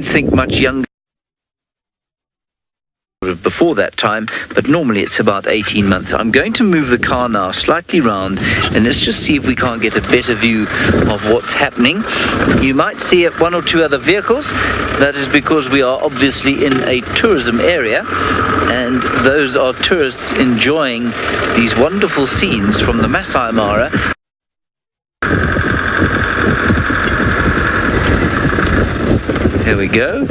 think much younger before that time, but normally it's about 18 months. I'm going to move the car now slightly round, and let's just see if we can't get a better view of what's happening. You might see one or two other vehicles. That is because we are obviously in a tourism area, and those are tourists enjoying these wonderful scenes from the Maasai Mara. Here we go.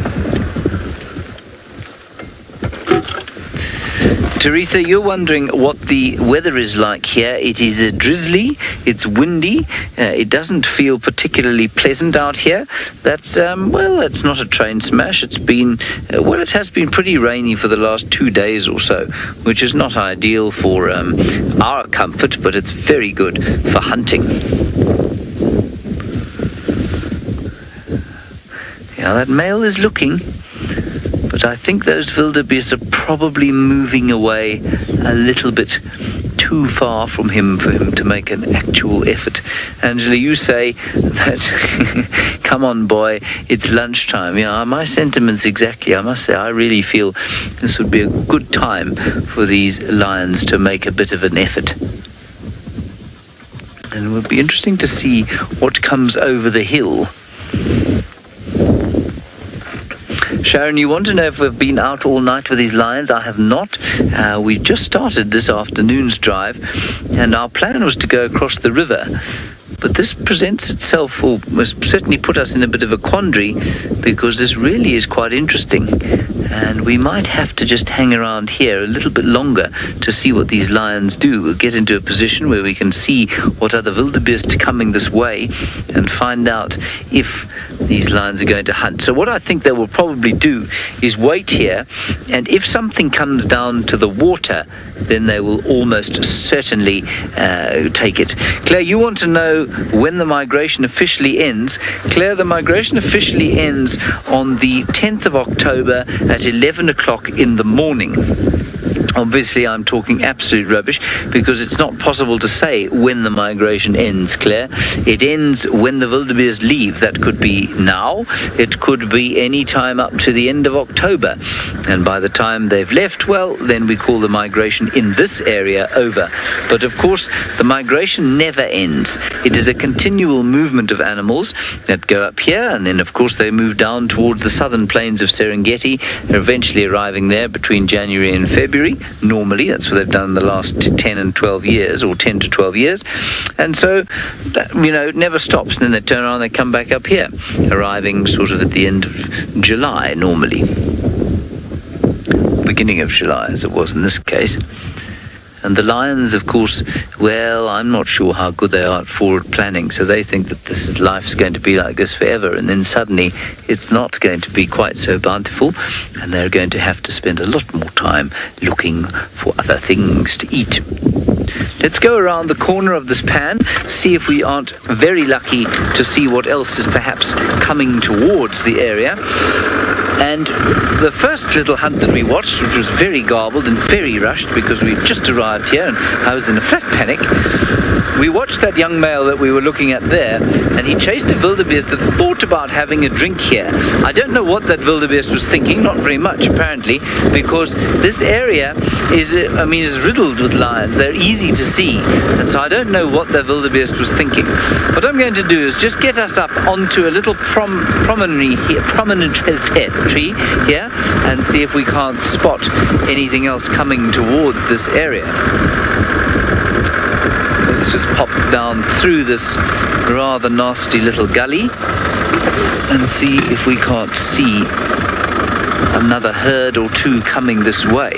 Teresa, you're wondering what the weather is like here. It is drizzly, it's windy, it doesn't feel particularly pleasant out here. That's, well, that's not a train smash. It's been, well, it has been pretty rainy for the last 2 days or so, which is not ideal for our comfort, but it's very good for hunting. Yeah, that male is looking. But I think those wildebeest are probably moving away a little bit too far from him for him to make an actual effort. Angela, you say that, come on, boy, it's lunchtime. Yeah, my sentiments exactly. I must say, I really feel this would be a good time for these lions to make a bit of an effort. And it would be interesting to see what comes over the hill. Sharon, you want to know if we've been out all night with these lions? I have not. We just started this afternoon's drive, and our plan was to go across the river. But this presents itself, or must certainly put us in a bit of a quandary, because this really is quite interesting. And we might have to just hang around here a little bit longer to see what these lions do. We'll get into a position where we can see what other wildebeest are coming this way and find out if these lions are going to hunt. So what I think they will probably do is wait here, and if something comes down to the water, then they will almost certainly take it. Claire, you want to know when the migration officially ends. Claire, the migration officially ends on the 10th of October at 11 o'clock in the morning. Obviously, I'm talking absolute rubbish because it's not possible to say when the migration ends, Claire. It ends when the wildebeest leave. That could be now. It could be any time up to the end of October. And by the time they've left, well, then we call the migration in this area over. But of course, the migration never ends. It is a continual movement of animals that go up here, and then of course they move down towards the southern plains of Serengeti, eventually arriving there between January and February. Normally, that's what they've done in the last 10 and 12 years, or 10 to 12 years. And so, you know, it never stops. And then they turn around, they come back up here, arriving sort of at the end of July, normally. Beginning of July, as it was in this case. And the lions, of course, well, I'm not sure how good they are at forward planning, so they think that life's going to be like this forever, and then suddenly it's not going to be quite so bountiful, and they're going to have to spend a lot more time looking for other things to eat. Let's go around the corner of this pan, see if we aren't very lucky to see what else is perhaps coming towards the area. And the first little hunt that we watched, which was very garbled and very rushed because we just arrived here and I was in a flat panic, we watched that young male that we were looking at there, and he chased a wildebeest that thought about having a drink here. I don't know what that wildebeest was thinking, not very much apparently, because this area is riddled with lions. They're easy to see, and so I don't know what the wildebeest was thinking. What I'm going to do is just get us up onto a little promontory tree here and see if we can't spot anything else coming towards this area. Let's just pop down through this rather nasty little gully and see if we can't see another herd or two coming this way,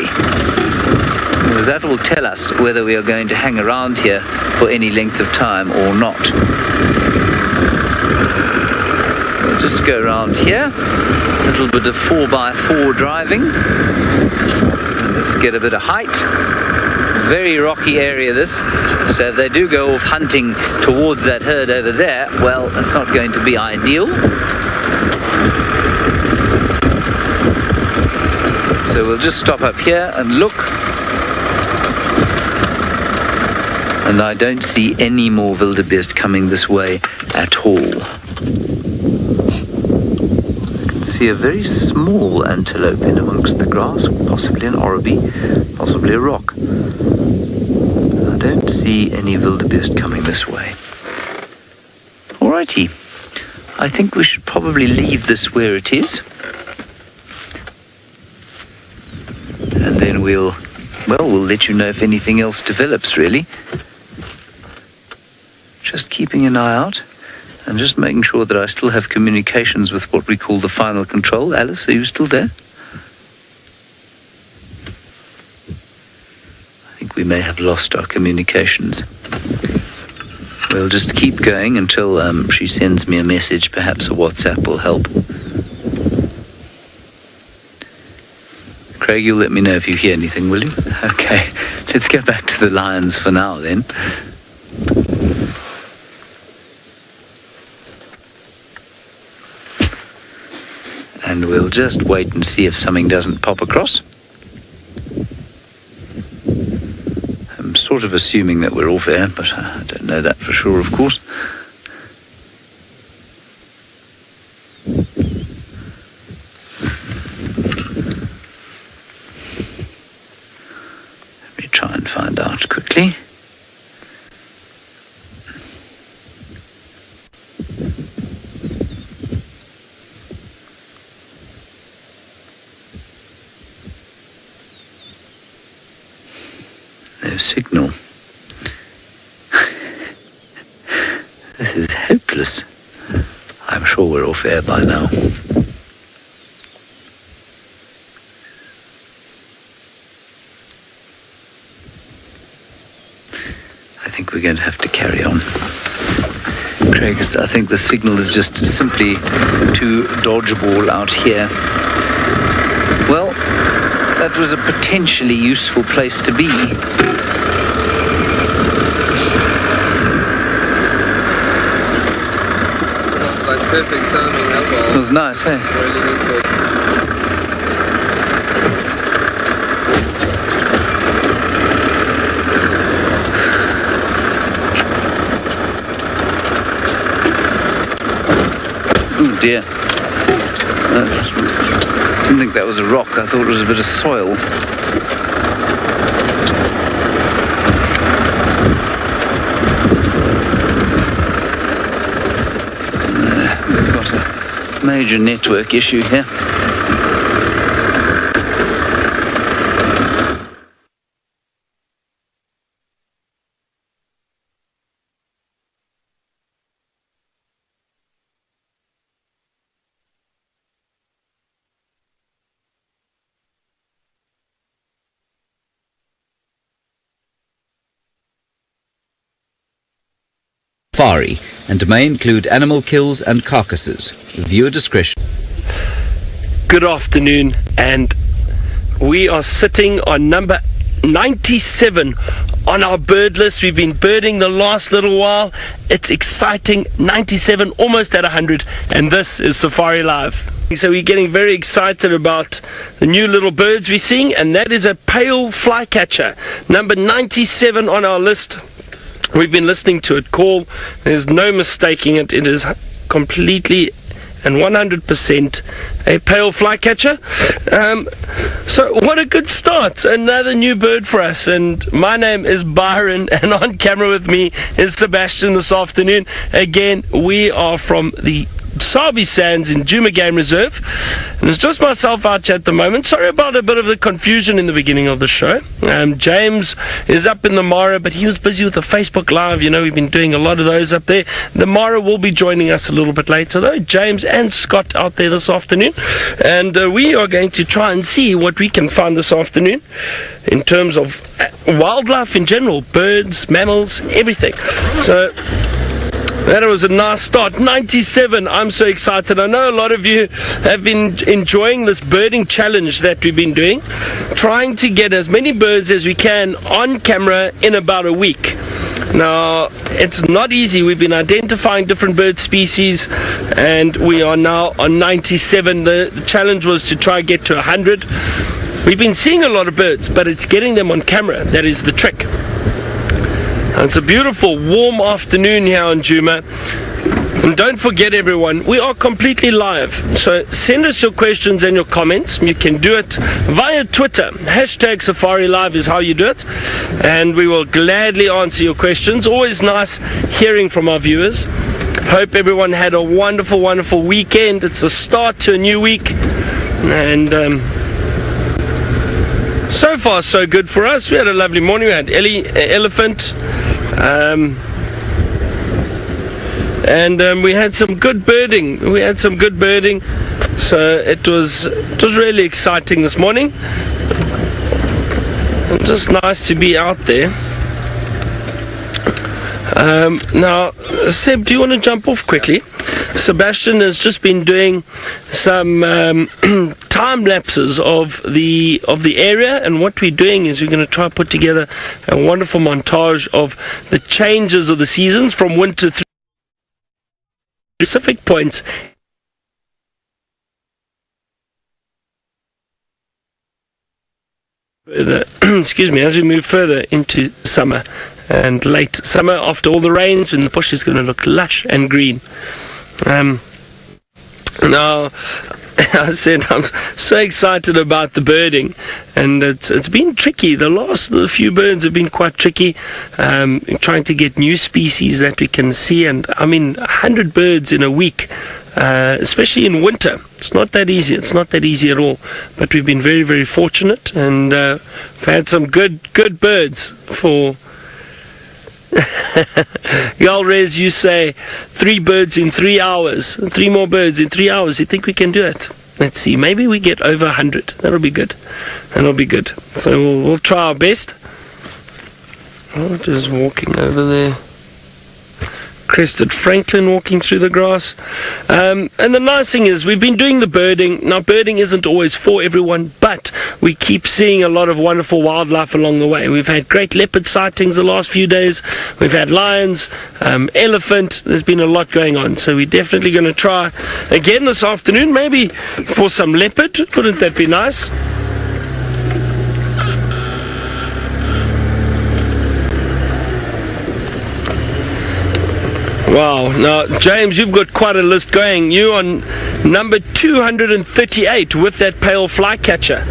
because that will tell us whether we are going to hang around here for any length of time or not. We'll just go around here, a little bit of 4x4 driving, and let's get a bit of height. Very rocky area this, so if they do go off hunting towards that herd over there, well, that's not going to be ideal. So we'll just stop up here and look, and I don't see any more wildebeest coming this way at all. see a very small antelope in amongst the grass, possibly an oribi, possibly a rock. I don't see any wildebeest coming this way. Alrighty, I think we should probably leave this where it is. And then we'll let you know if anything else develops, really. Just keeping an eye out and just making sure that I still have communications with what we call the final control. Alice, are you still there? I think we may have lost our communications. We'll just keep going until she sends me a message. Perhaps a WhatsApp will help. Craig, you'll let me know if you hear anything, will you? Okay, let's go back to the lions for now then. And we'll just wait and see if something doesn't pop across. I'm sort of assuming that we're off air, but I don't know that for sure, of course. Let me try and find out quickly. No signal. This is hopeless. I'm sure we're off air by now. I think we're going to have to carry on. Craig, I think the signal is just simply too dodgeable out here. Well, that was a potentially useful place to be. Like perfect timing, that ball. It was nice, eh? Really good. Oh dear. I didn't think that was a rock. I thought it was a bit of soil. We've got a major network issue here. Safari and may include animal kills and carcasses. Viewer discretion. Good afternoon, and we are sitting on number 97 on our bird list. We've been birding the last little while. It's exciting. 97, almost at 100, and this is Safari Live. So we're getting very excited about the new little birds we're seeing, and that is a pale flycatcher, number 97 on our list. We've been listening to it call. There's no mistaking it. It is completely and 100% a pale flycatcher. So what a good start. Another new bird for us. And my name is Byron, and on camera with me is Sebastian this afternoon. Again, we are from the Sabi Sands in Juma Game Reserve, and it's just myself out here at the moment. Sorry about a bit of the confusion in the beginning of the show. James is up in the Mara, but he was busy with the Facebook Live. You know, we've been doing a lot of those up there. The Mara will be joining us a little bit later though. James and Scott out there this afternoon, and we are going to try and see what we can find this afternoon in terms of wildlife in general, birds, mammals, everything. So that was a nice start. 97. I'm so excited. I know a lot of you have been enjoying this birding challenge that we've been doing, trying to get as many birds as we can on camera in about a week. Now, it's not easy. We've been identifying different bird species, and we are now on 97. The challenge was to try and get to 100. We've been seeing a lot of birds, but it's getting them on camera that is the trick. And it's a beautiful warm afternoon here in Juma. And don't forget, everyone, we are completely live. So send us your questions and your comments. You can do it via Twitter. Hashtag Safari Live is how you do it. And we will gladly answer your questions. Always nice hearing from our viewers. Hope everyone had a wonderful, wonderful weekend. It's the start to a new week. And so far, so good for us. We had a lovely morning. We had elephant. And we had some good birding. So it was really exciting this morning. Just nice to be out there. Now, Seb, do you want to jump off quickly? Sebastian has just been doing some time lapses of the area, and what we're doing is we're going to try to put together a wonderful montage of the changes of the seasons from winter through specific points. Excuse me, as we move further into summer and late summer, after all the rains, when the bush is going to look lush and green. Now, I said I'm so excited about the birding, and it's been tricky. The last few birds have been quite tricky, trying to get new species that we can see. And I mean, 100 birds in a week, especially in winter, it's not that easy. It's not that easy at all. But we've been very, very fortunate, and we've had some good birds for. Galrez, you say 3 birds in 3 hours, 3 more birds in 3 hours. You think we can do it? Let's see. Maybe we get over 100. That'll be good. So we'll try our best. Oh, just walking over there. Crested Franklin walking through the grass. And the nice thing is we've been doing the birding. Now, birding isn't always for everyone, but we keep seeing a lot of wonderful wildlife along the way. We've had great leopard sightings the last few days. We've had lions, elephant. There's been a lot going on. So we're definitely going to try again this afternoon, maybe for some leopard. Wouldn't that be nice? Wow. Now, James, you've got quite a list going. You're on number 238 with that pale flycatcher.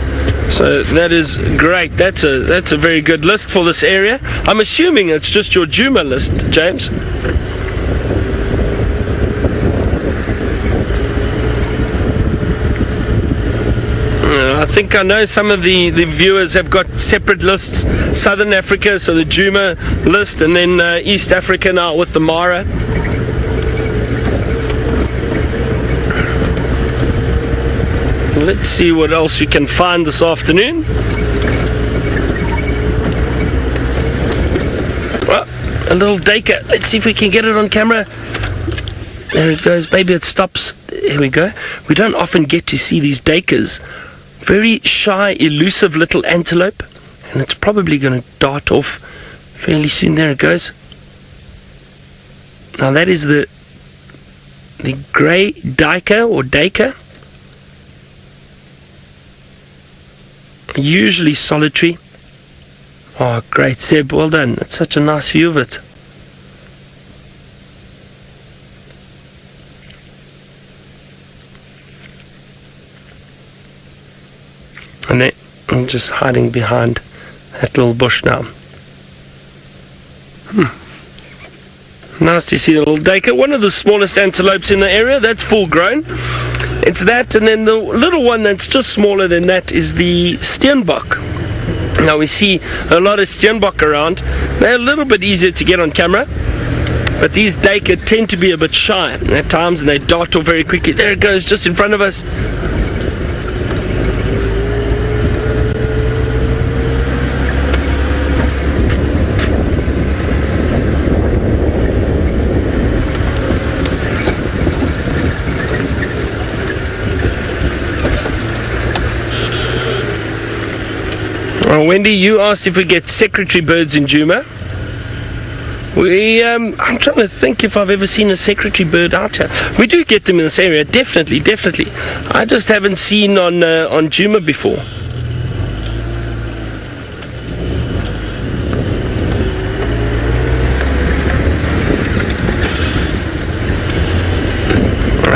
So that is great. That's a very good list for this area. I'm assuming it's just your Juma list, James. I think I know some of the viewers have got separate lists. Southern Africa, so the Juma list, and then East Africa now with the Mara. Let's see what else we can find this afternoon. Well, a little duiker. Let's see if we can get it on camera. There it goes. Maybe it stops. Here we go. We don't often get to see these duikers. Very shy, elusive little antelope, and it's probably going to dart off fairly soon. There it goes. Now that is the grey duiker or duiker. Usually solitary. Oh, great, Seb, well done. It's such a nice view of it. And then I'm just hiding behind that little bush now. Nice to see the little duiker. One of the smallest antelopes in the area. That's full grown. It's that, and then the little one that's just smaller than that is the steenbok. Now we see a lot of steenbok around. They're a little bit easier to get on camera, but these duiker tend to be a bit shy at times, and they dart off very quickly. There it goes, just in front of us. Wendy, you asked if we get secretary birds in Juma. I'm trying to think if I've ever seen a secretary bird out here. We do get them in this area, definitely. I just haven't seen on Juma before.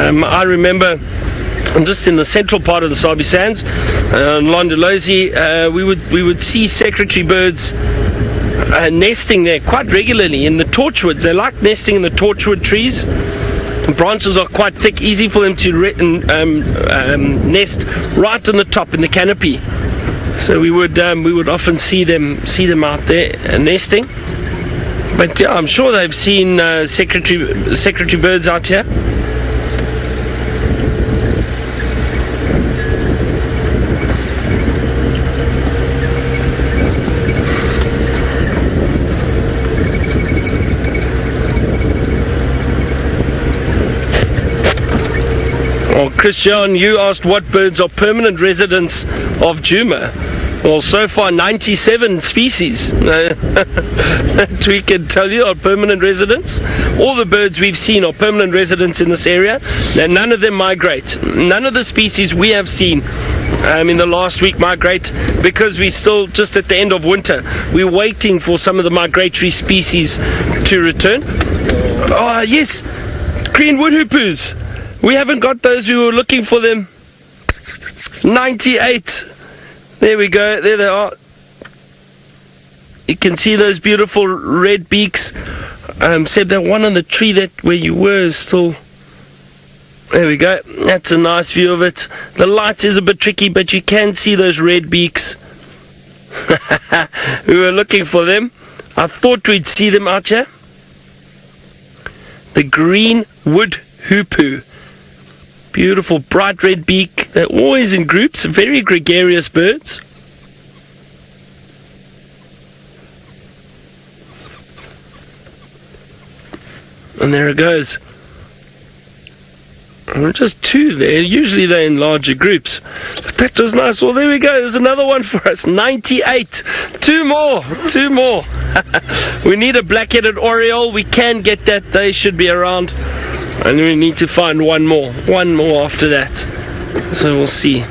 I remember just in the central part of the Sabi Sands, Londolozi, we would see secretary birds nesting there quite regularly in the torchwoods. They like nesting in the torchwood trees. The branches are quite thick, easy for them to nest right on the top in the canopy. So we would often see them out there nesting. But yeah, I'm sure they've seen secretary birds out here. Well, Christian, you asked what birds are permanent residents of Juma. Well, so far 97 species that we can tell you are permanent residents. All the birds we've seen are permanent residents in this area, and none of them migrate. None of the species we have seen in the last week migrate, because we're still just at the end of winter. We're waiting for some of the migratory species to return. Oh yes, green wood hippoos. We haven't got those. We were looking for them. 98. There we go. There they are. You can see those beautiful red beaks. Said that one on the tree where you were is still. There we go. That's a nice view of it. The light is a bit tricky, but you can see those red beaks. We were looking for them. I thought we'd see them out here. The green wood hippo. Beautiful bright red beak. They're always in groups, very gregarious birds. And there it goes. And just two there. Usually they're in larger groups. But that was nice. Well, there we go. There's another one for us. 98. Two more. We need a black-headed oriole. We can get that. They should be around. And we need to find one more after that. So we'll see.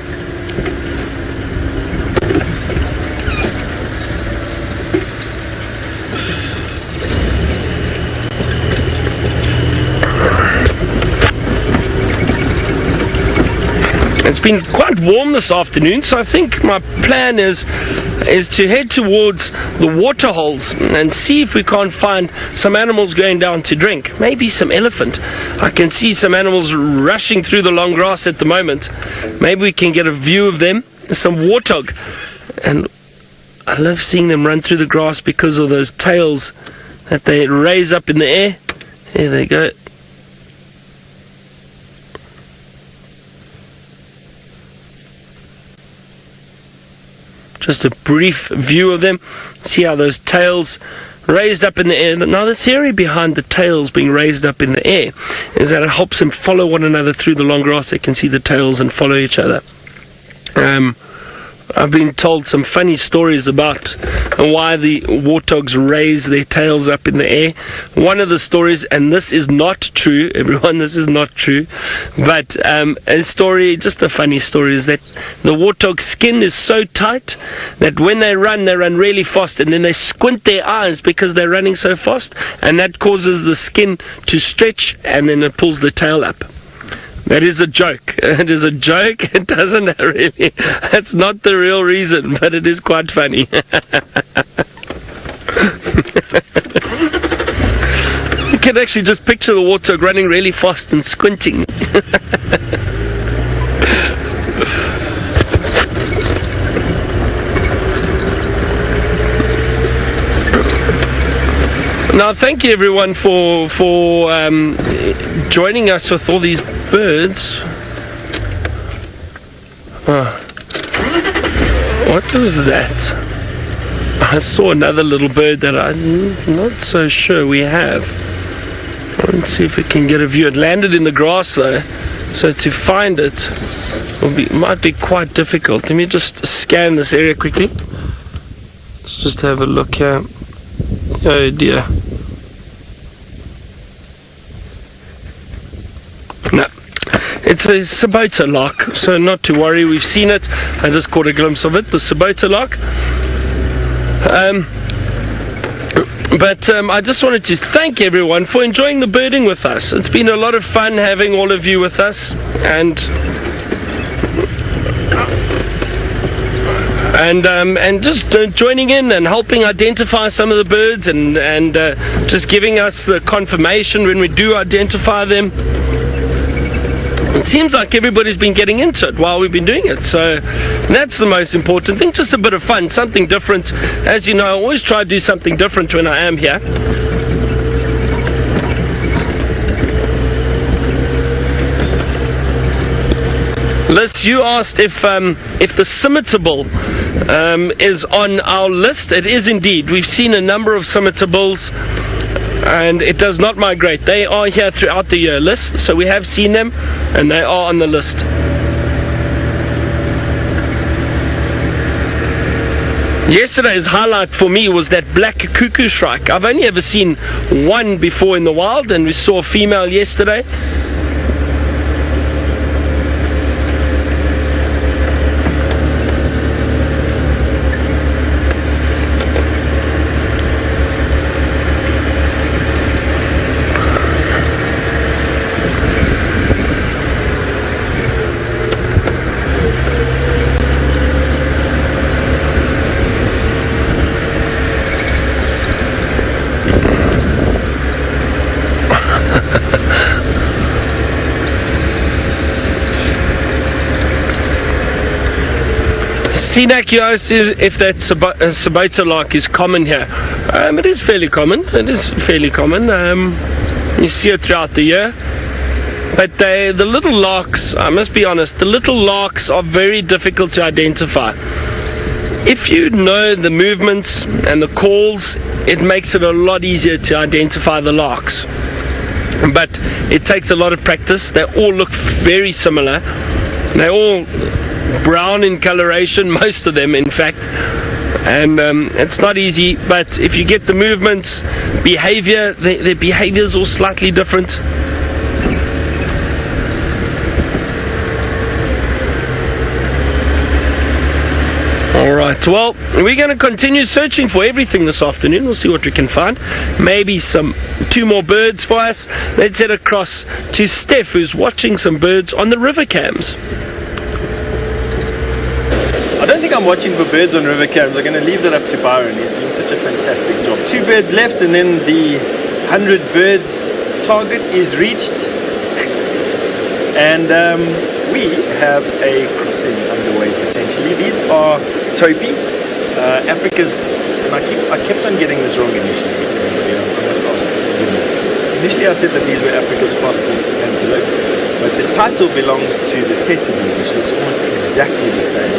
It's been quite warm this afternoon, so I think my plan is to head towards the water holes and see if we can't find some animals going down to drink. Maybe some elephant. I can see some animals rushing through the long grass at the moment. Maybe we can get a view of them. There's some warthog, and I love seeing them run through the grass because of those tails that they raise up in the air. There they go. Just a brief view of them. See how those tails raised up in the air. Now the theory behind the tails being raised up in the air is that it helps them follow one another through the long grass. They can see the tails and follow each other. I've been told some funny stories about why the warthogs raise their tails up in the air. One of the stories, and this is not true, everyone, this is not true, but a story, just a funny story, is that the warthog skin is so tight that when they run really fast, and then they squint their eyes because they're running so fast, and that causes the skin to stretch, and then it pulls the tail up. That is a joke. It is a joke. It doesn't really. That's not the real reason, but it is quite funny. You can actually just picture the warthog running really fast and squinting. Now, thank you everyone for joining us with all these birds. What is that? I saw another little bird that I'm not so sure we have. Let's see if we can get a view. It landed in the grass though, so to find it might be quite difficult. Let me just scan this area quickly. Let's just have a look here. Oh dear. No. It's a Sabota lark, so not to worry, we've seen it. I just caught a glimpse of it, the Sabota lark. But I just wanted to thank everyone for enjoying the birding with us. It's been a lot of fun having all of you with us, and just joining in and helping identify some of the birds, and just giving us the confirmation when we do identify them. It seems like everybody's been getting into it while we've been doing it, so that's the most important thing. Just a bit of fun, something different. As you know, I always try to do something different when I am here. Liz, you asked if the scimitar is on our list. It is indeed. We've seen a number of scimitar bulls, and it does not migrate. They are here throughout the year, Liz, so we have seen them, and they are on the list. Yesterday's highlight for me was that black cuckoo shrike. I've only ever seen one before in the wild, and we saw a female yesterday. Sinak, you asked if that Sabota lark is common here. It is fairly common. You see it throughout the year. But the little larks, I must be honest, the little larks are very difficult to identify. If you know the movements and the calls, it makes it a lot easier to identify the larks. But it takes a lot of practice. They all look very similar. They're all brown in coloration, most of them in fact, and it's not easy, but if you get the movements, behavior, their behavior is all slightly different. Alright, well, we're going to continue searching for everything this afternoon. We'll see what we can find. Maybe two more birds for us. Let's head across to Steph, who's watching some birds on the river cams. I don't think I'm watching for birds on river cams. I'm going to leave that up to Byron. He's doing such a fantastic job. 2 birds left, and then the 100 birds target is reached. And we have a crossing underway potentially. These are Topi, Africa's, and I kept on getting this wrong initially. I must ask for forgiveness. Initially I said that these were Africa's fastest antelope, but the title belongs to the Tesabu, which looks almost exactly the same.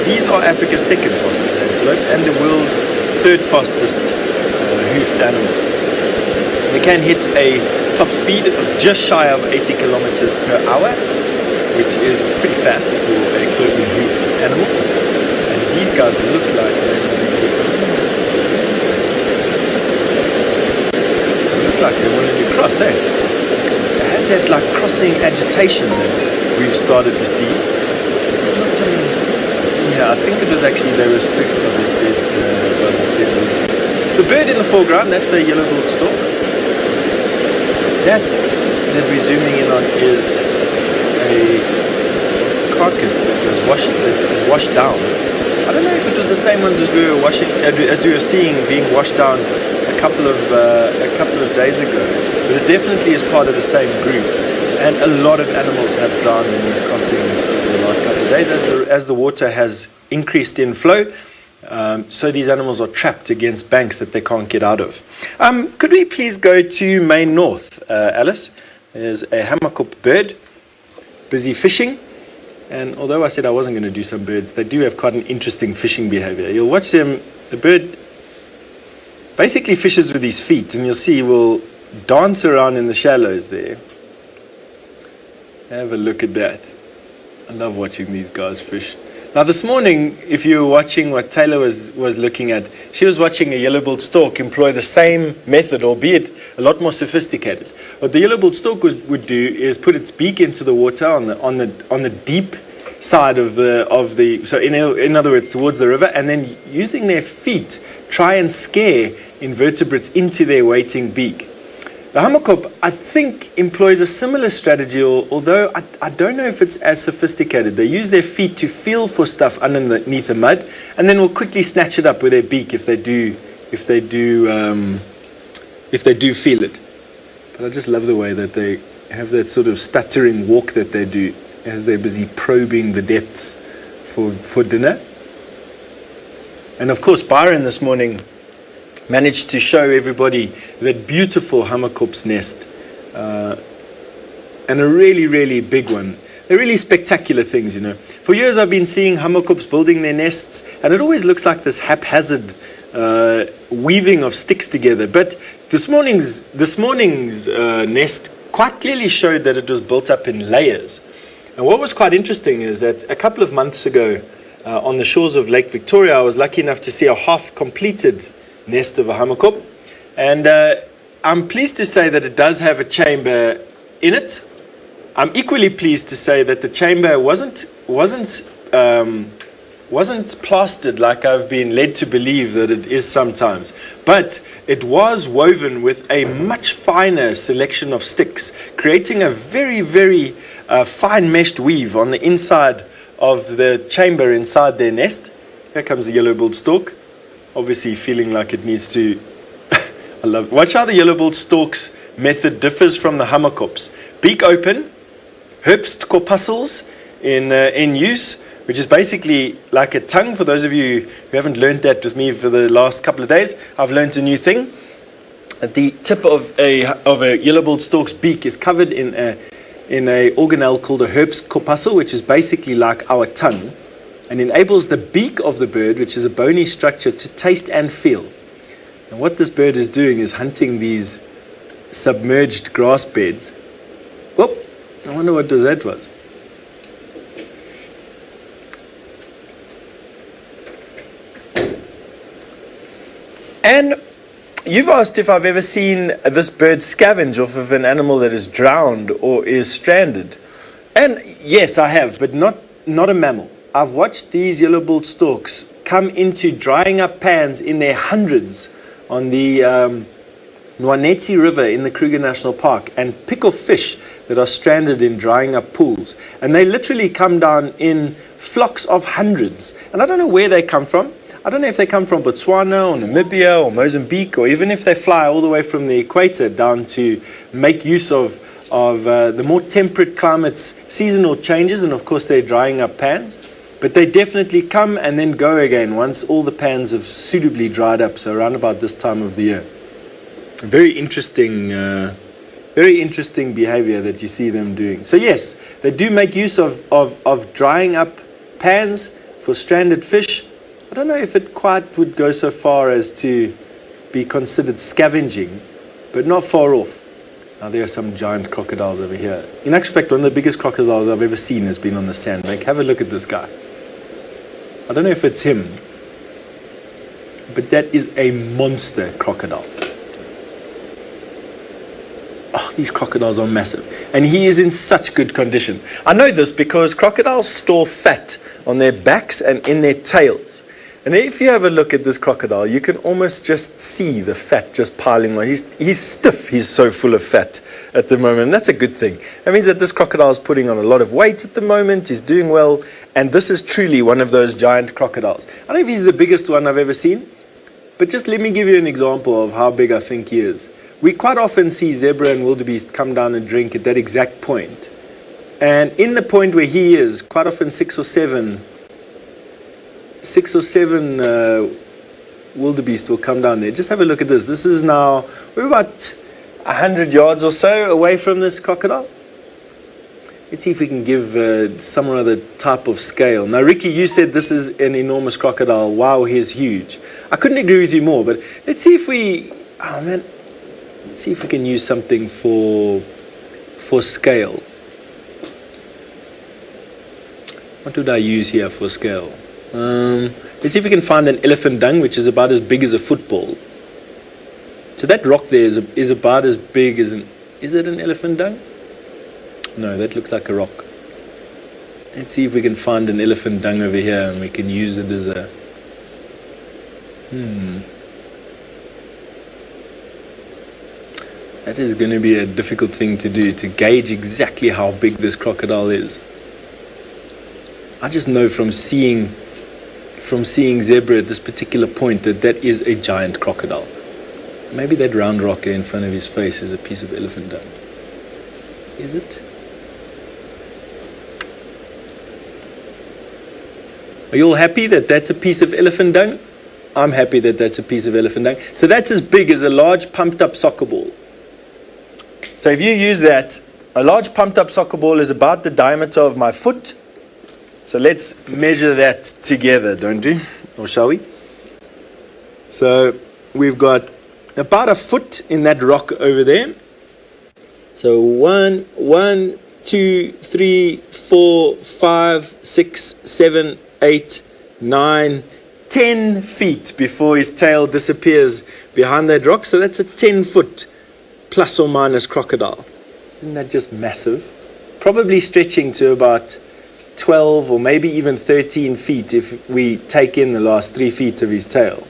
These are Africa's second fastest antelope and the world's third fastest hoofed animals. They can hit a top speed of just shy of 80 kilometers per hour, which is pretty fast for a cloven hoofed animal. And these guys look like they wanted to cross, eh? They had that like crossing agitation that we've started to see. It's not something. Yeah, I think it was actually they were spooked by this dead wildebeest. The bird in the foreground, that's a yellow-billed stork. That we're zooming in on is a carcass that is washed down. I don't know if it was the same ones as we were seeing being washed down a couple of days ago, but it definitely is part of the same group. And a lot of animals have drowned in these crossings over the last couple of days as the water has increased in flow. So these animals are trapped against banks that they can't get out of. Could we please go to Main North, Alice? There's a hammerkop bird busy fishing. And although I said I wasn't going to do some birds, they do have quite an interesting fishing behavior. You'll watch them, the bird basically fishes with his feet, and you'll see he will dance around in the shallows there. Have a look at that. I love watching these guys fish. Now this morning, if you were watching what Taylor was looking at, she was watching a yellow-billed stork employ the same method, albeit a lot more sophisticated. What the yellow-billed stork would do is put its beak into the water on the deep side of the so in other words towards the river, and then using their feet try and scare invertebrates into their waiting beak. The hammerkop, I think, employs a similar strategy, although I don't know if it's as sophisticated. They use their feet to feel for stuff underneath the mud, and then will quickly snatch it up with their beak if they do feel it. But I just love the way that they have that sort of stuttering walk that they do as they're busy probing the depths for dinner. And of course, Byron this morning managed to show everybody that beautiful hammerkop's nest, and a really, really big one. They're really spectacular things, you know. For years I've been seeing hammerkops building their nests, and it always looks like this haphazard weaving of sticks together. But this morning's nest quite clearly showed that it was built up in layers. And what was quite interesting is that a couple of months ago, on the shores of Lake Victoria, I was lucky enough to see a half-completed nest of a hammerkop, and I'm pleased to say that it does have a chamber in it. I'm equally pleased to say that the chamber wasn't plastered like I've been led to believe that it is sometimes, but it was woven with a much finer selection of sticks, creating a very, very fine meshed weave on the inside of the chamber inside their nest. Here comes the yellow-billed stork, obviously feeling like it needs to watch how the yellow-billed stork's method differs from the hammerkop's. Beak open, herbst corpuscles in use, which is basically like a tongue. For those of you who haven't learned that with me for the last couple of days, I've learned a new thing. At the tip of a yellow-billed stork's beak is covered in a organelle called a herbst corpuscle, which is basically like our tongue, and enables the beak of the bird, which is a bony structure, to taste and feel. And what this bird is doing is hunting these submerged grass beds. Whoop! I wonder what that was. And you've asked if I've ever seen this bird scavenge off of an animal that is drowned or is stranded. And yes, I have, but not a mammal. I've watched these yellow-billed storks come into drying up pans in their hundreds on the Nwaneti River in the Kruger National Park and pick off fish that are stranded in drying up pools. And they literally come down in flocks of hundreds. And I don't know where they come from. I don't know if they come from Botswana or Namibia or Mozambique, or even if they fly all the way from the equator down to make use of the more temperate climates, seasonal changes, and of course they're drying up pans. But they definitely come and then go again once all the pans have suitably dried up, so around about this time of the year. Very interesting behavior that you see them doing. So yes, they do make use of drying up pans for stranded fish. I don't know if it quite would go so far as to be considered scavenging, but not far off. Now there are some giant crocodiles over here. In actual fact, one of the biggest crocodiles I've ever seen has been on the sandbank. Have a look at this guy. I don't know if it's him, but that is a monster crocodile. Oh, these crocodiles are massive. And he is in such good condition. I know this because crocodiles store fat on their backs and in their tails. And if you have a look at this crocodile, you can almost just see the fat just piling on. He's stiff. He's so full of fat at the moment. And that's a good thing. That means that this crocodile is putting on a lot of weight at the moment. He's doing well. And this is truly one of those giant crocodiles. I don't know if he's the biggest one I've ever seen, but just let me give you an example of how big I think he is. We quite often see zebra and wildebeest come down and drink at that exact point. And in the point where he is, quite often six or seven wildebeest will come down there. Just have a look at this. This is now, we're about 100 yards or so away from this crocodile. Let's see if we can give some other type of scale. Now, Ricky, you said this is an enormous crocodile. Wow, he's huge. I couldn't agree with you more, but let's see if let's see if we can use something for scale. What would I use here for scale? Let's see if we can find an elephant dung, which is about as big as a football. So that rock there is about as big as is it an elephant dung? No, that looks like a rock. Let's see if we can find an elephant dung over here and we can use it as a... That is going to be a difficult thing to do, to gauge exactly how big this crocodile is. I just know from seeing zebra at this particular point that is a giant crocodile. Maybe that round rock in front of his face is a piece of elephant dung. Is it? Are you all happy that that's a piece of elephant dung? I'm happy that that's a piece of elephant dung. So that's as big as a large pumped up soccer ball. So if you use that, a large pumped up soccer ball is about the diameter of my foot. So let's measure that together, don't we? Or shall we? So we've got about a foot in that rock over there. So 1, 2, 3, 4, 5, 6, 7, 8, 9, 10 feet before his tail disappears behind that rock. So that's a 10-foot plus or minus crocodile. Isn't that just massive? Probably stretching to about 12 or maybe even 13 feet if we take in the last 3 feet of his tail.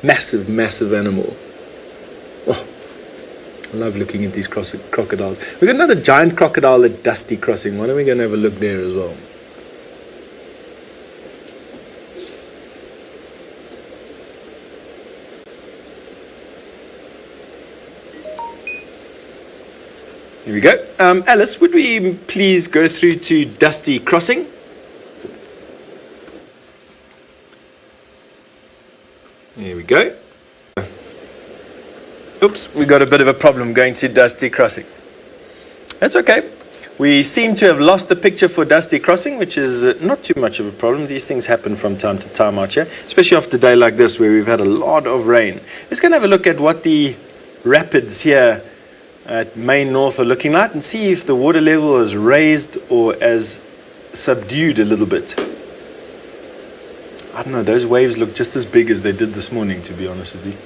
Massive, massive animal. Oh, I love looking at these crocodiles. We've got another giant crocodile at Dusty Crossing. Why don't we go and have a look there as well? Here we go. Alice, would we please go through to Dusty Crossing? Here we go. Oops, we got a bit of a problem going to Dusty Crossing. That's okay. We seem to have lost the picture for Dusty Crossing, which is not too much of a problem. These things happen from time to time out here, especially after a day like this where we've had a lot of rain. Let's go and have a look at what the rapids here at Main North are looking like and see if the water level is raised or as subdued a little bit. I don't know, those waves look just as big as they did this morning, to be honest with you.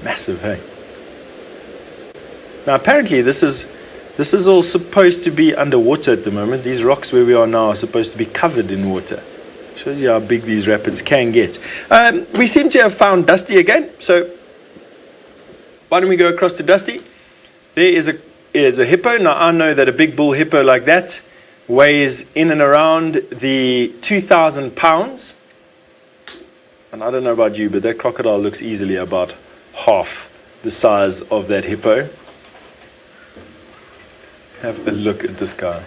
Massive, hey? Now apparently this is all supposed to be underwater at the moment. These rocks where we are now are supposed to be covered in water. Shows you how big these rapids can get. We seem to have found Dusty again, so why don't we go across to Dusty? There is a hippo. Now I know that a big bull hippo like that weighs in and around the 2,000 pounds. And I don't know about you, but that crocodile looks easily about half the size of that hippo. Have a look at this guy.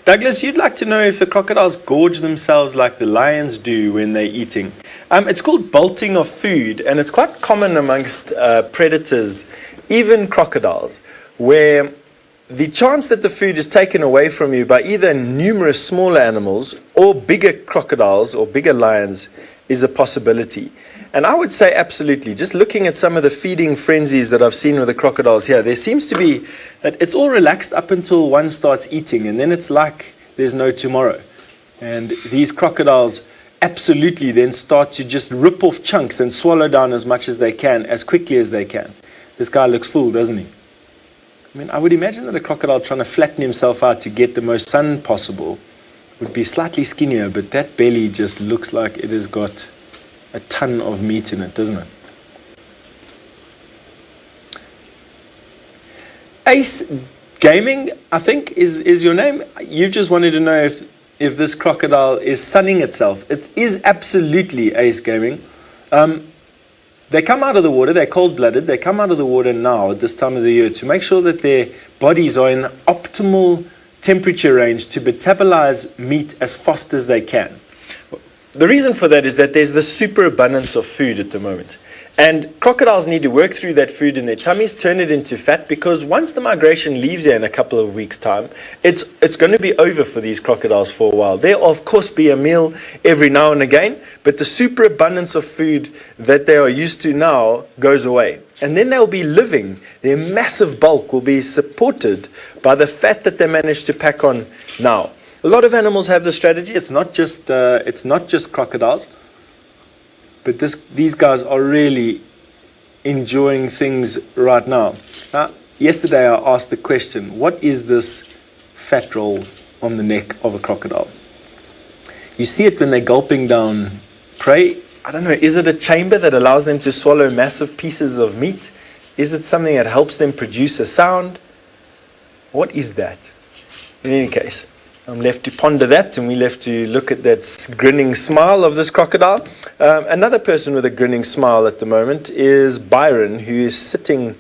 Douglas, you'd like to know if the crocodiles gorge themselves like the lions do when they're eating. It's called bolting of food, and it's quite common amongst predators, even crocodiles, where the chance that the food is taken away from you by either numerous smaller animals or bigger crocodiles or bigger lions is a possibility. And I would say absolutely. Just looking at some of the feeding frenzies that I've seen with the crocodiles here, there seems to be that it's all relaxed up until one starts eating, and then it's like there's no tomorrow. And these crocodiles absolutely then start to just rip off chunks and swallow down as much as they can, as quickly as they can. This guy looks full, doesn't he? I mean, I would imagine that a crocodile trying to flatten himself out to get the most sun possible would be slightly skinnier, but that belly just looks like it has got a ton of meat in it, doesn't it? Ace Gaming, I think, is your name. You just wanted to know if this crocodile is sunning itself. It is absolutely Ace Gaming. They come out of the water, they're cold-blooded, they come out of the water now at this time of the year to make sure that their bodies are in the optimal temperature range to metabolize meat as fast as they can. The reason for that is that there's this superabundance of food at the moment. And crocodiles need to work through that food in their tummies, turn it into fat, because once the migration leaves here in a couple of weeks' time, it's going to be over for these crocodiles for a while. There'll, of course, be a meal every now and again, but the superabundance of food that they are used to now goes away. And then they'll be living, their massive bulk will be supported by the fat that they manage to pack on now. A lot of animals have this strategy. It's not just crocodiles, but these guys are really enjoying things right now. Yesterday I asked the question, what is this fat roll on the neck of a crocodile? You see it when they're gulping down prey. I don't know, is it a chamber that allows them to swallow massive pieces of meat? Is it something that helps them produce a sound? What is that? In any case, I'm left to ponder that, and we left to look at that grinning smile of this crocodile. Another person with a grinning smile at the moment is Byron, who is sitting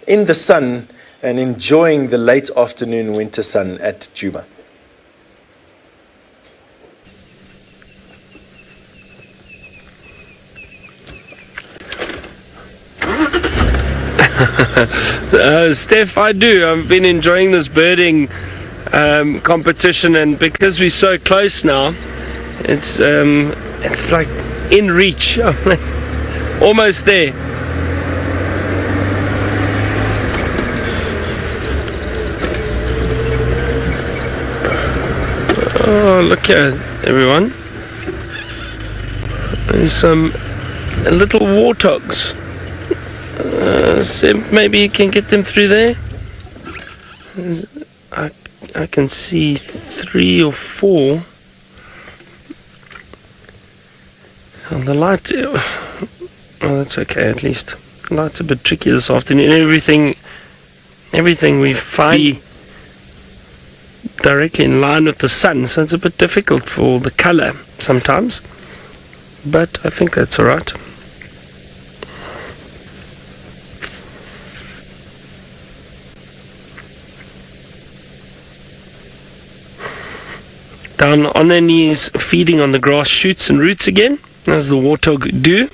in the sun and enjoying the late afternoon winter sun at Juma. Steph, I do. I've been enjoying this birding competition, and because we're so close now, it's like in reach. Almost there. Oh, look here, everyone. There's some little warthogs. Sept, maybe you can get them through there. I can see 3 or 4. And the light, oh, that's okay. At least the light's a bit tricky this afternoon. Everything we find directly in line with the sun, so it's a bit difficult for the color sometimes. But I think that's all right. Down on their knees, feeding on the grass shoots and roots again, as the warthog do.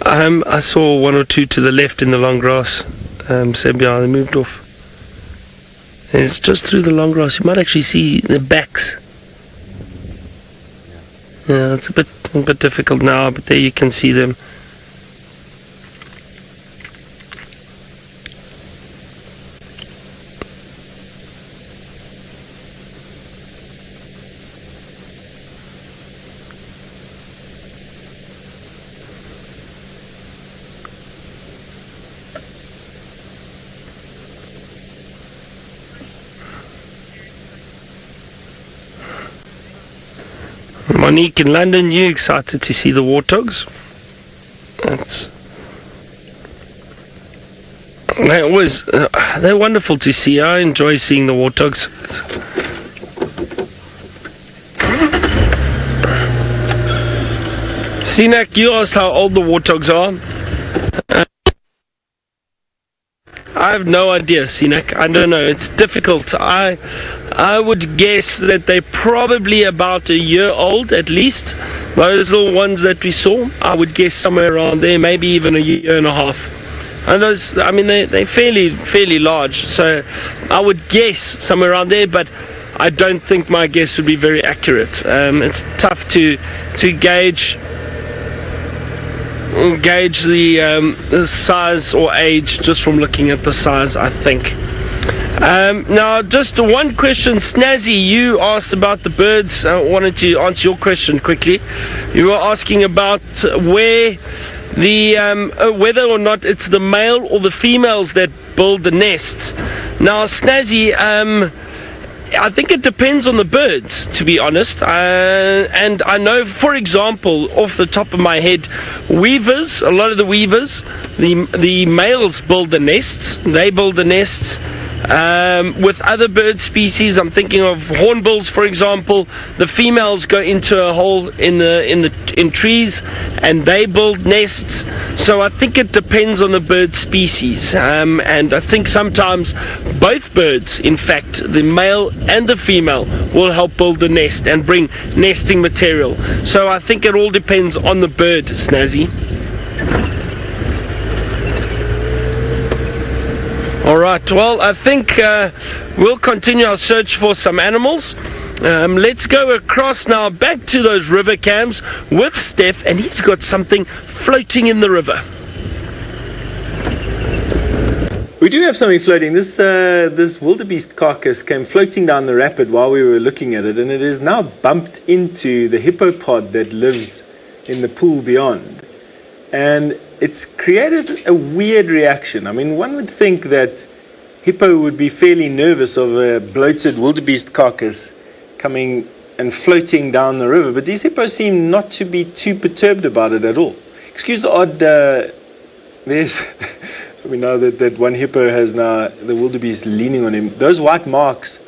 I saw 1 or 2 to the left in the long grass. Sabi, they moved off. It's just through the long grass. You might actually see the backs. Yeah, it's a bit difficult now, but there you can see them. Monique in London, you excited to see the warthogs? They're wonderful to see. I enjoy seeing the warthogs. Sinak, you asked how old the warthogs are. I have no idea, Sinak. I don't know. It's difficult. I would guess that they're probably about a year old at least. Those little ones that we saw, I would guess somewhere around there, maybe even a year and a half. And those, I mean, they're fairly large. So I would guess somewhere around there, but I don't think my guess would be very accurate. It's tough to gauge the size or age just from looking at the size, I think. Now, just one question, Snazzy, you asked about the birds. I wanted to answer your question quickly. You were asking about where whether or not it's the male or the females that build the nests. Now, Snazzy, I think it depends on the birds, to be honest. And I know, for example, off the top of my head, weavers, a lot of the weavers, the males build the nests. They build the nests. With other bird species, I'm thinking of hornbills, for example. The females go into a hole in trees, and they build nests. So I think it depends on the bird species, and I think sometimes both birds, in fact, the male and the female, will help build the nest and bring nesting material. So I think it all depends on the bird, Snazzy. Alright, well, I think we'll continue our search for some animals. Let's go across now back to those river cams with Steph, and he's got something floating in the river. We do have something floating. This wildebeest carcass came floating down the rapid while we were looking at it, and it is now bumped into the hippopod that lives in the pool beyond. And it's created a weird reaction. I mean, one would think that Hippo would be fairly nervous of a bloated wildebeest carcass coming and floating down the river, but these hippos seem not to be too perturbed about it at all. Excuse the odd... there's... We know that one hippo has now the wildebeest leaning on him. Those white marks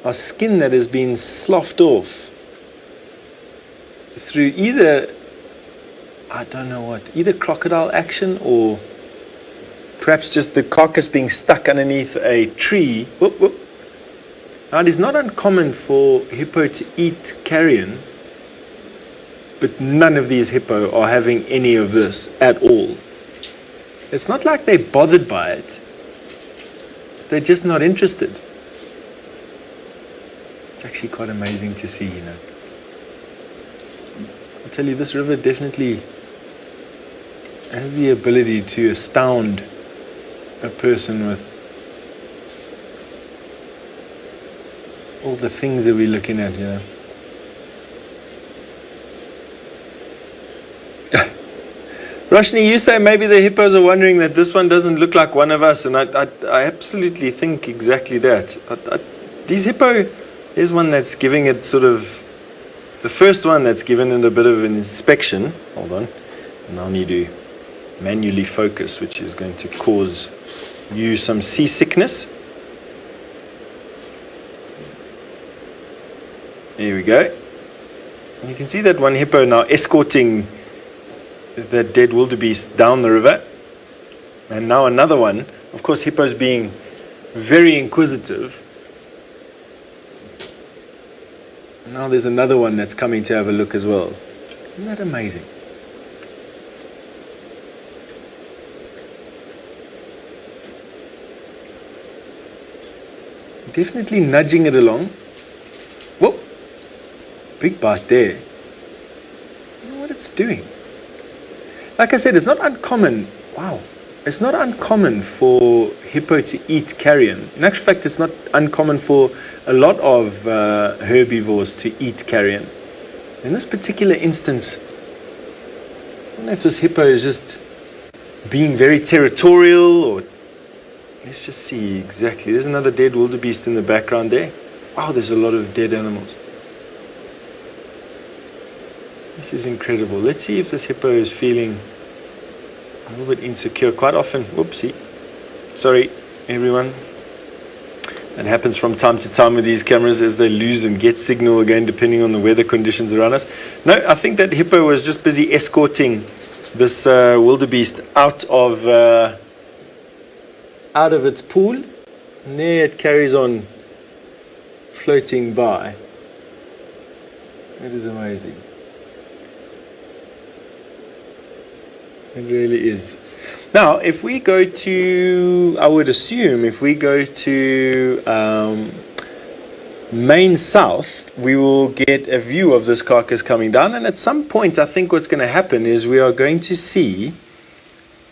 are skin that has been sloughed off through either, I don't know what, either crocodile action or perhaps just the carcass being stuck underneath a tree. Whoop, whoop. Now, it is not uncommon for hippo to eat carrion, but none of these hippo are having any of this at all. It's not like they're bothered by it. They're just not interested. It's actually quite amazing to see, you know. I'll tell you, this river definitely has the ability to astound a person with all the things that we're looking at, you know. Roshni, you say maybe the hippos are wondering that this one doesn't look like one of us, and I absolutely think exactly that. These hippo, here's one that's giving it sort of, the first one that's given it a bit of an inspection. Hold on, and I'll need to manually focus, which is going to cause you some seasickness. There we go. You can see that one hippo now escorting that dead wildebeest down the river, and now another one. Of course, hippos being very inquisitive. And now there's another one that's coming to have a look as well. Isn't that amazing? Definitely nudging it along. Whoa! Big bite there. I don't know what it's doing. Like I said, it's not uncommon. Wow. It's not uncommon for hippo to eat carrion. In actual fact, it's not uncommon for a lot of herbivores to eat carrion. In this particular instance, I don't know if this hippo is just being very territorial or... Let's just see exactly. There's another dead wildebeest in the background there. Wow, there's a lot of dead animals. This is incredible. Let's see if this hippo is feeling a little bit insecure. Quite often, whoopsie. Sorry, everyone. That happens from time to time with these cameras as they lose and get signal again, depending on the weather conditions around us. No, I think that hippo was just busy escorting this wildebeest out of its pool. And there it carries on floating by. That is amazing. It really is. Now, if we go to, I would assume, if we go to Main South, we will get a view of this carcass coming down. And at some point, I think what's going to happen is we are going to see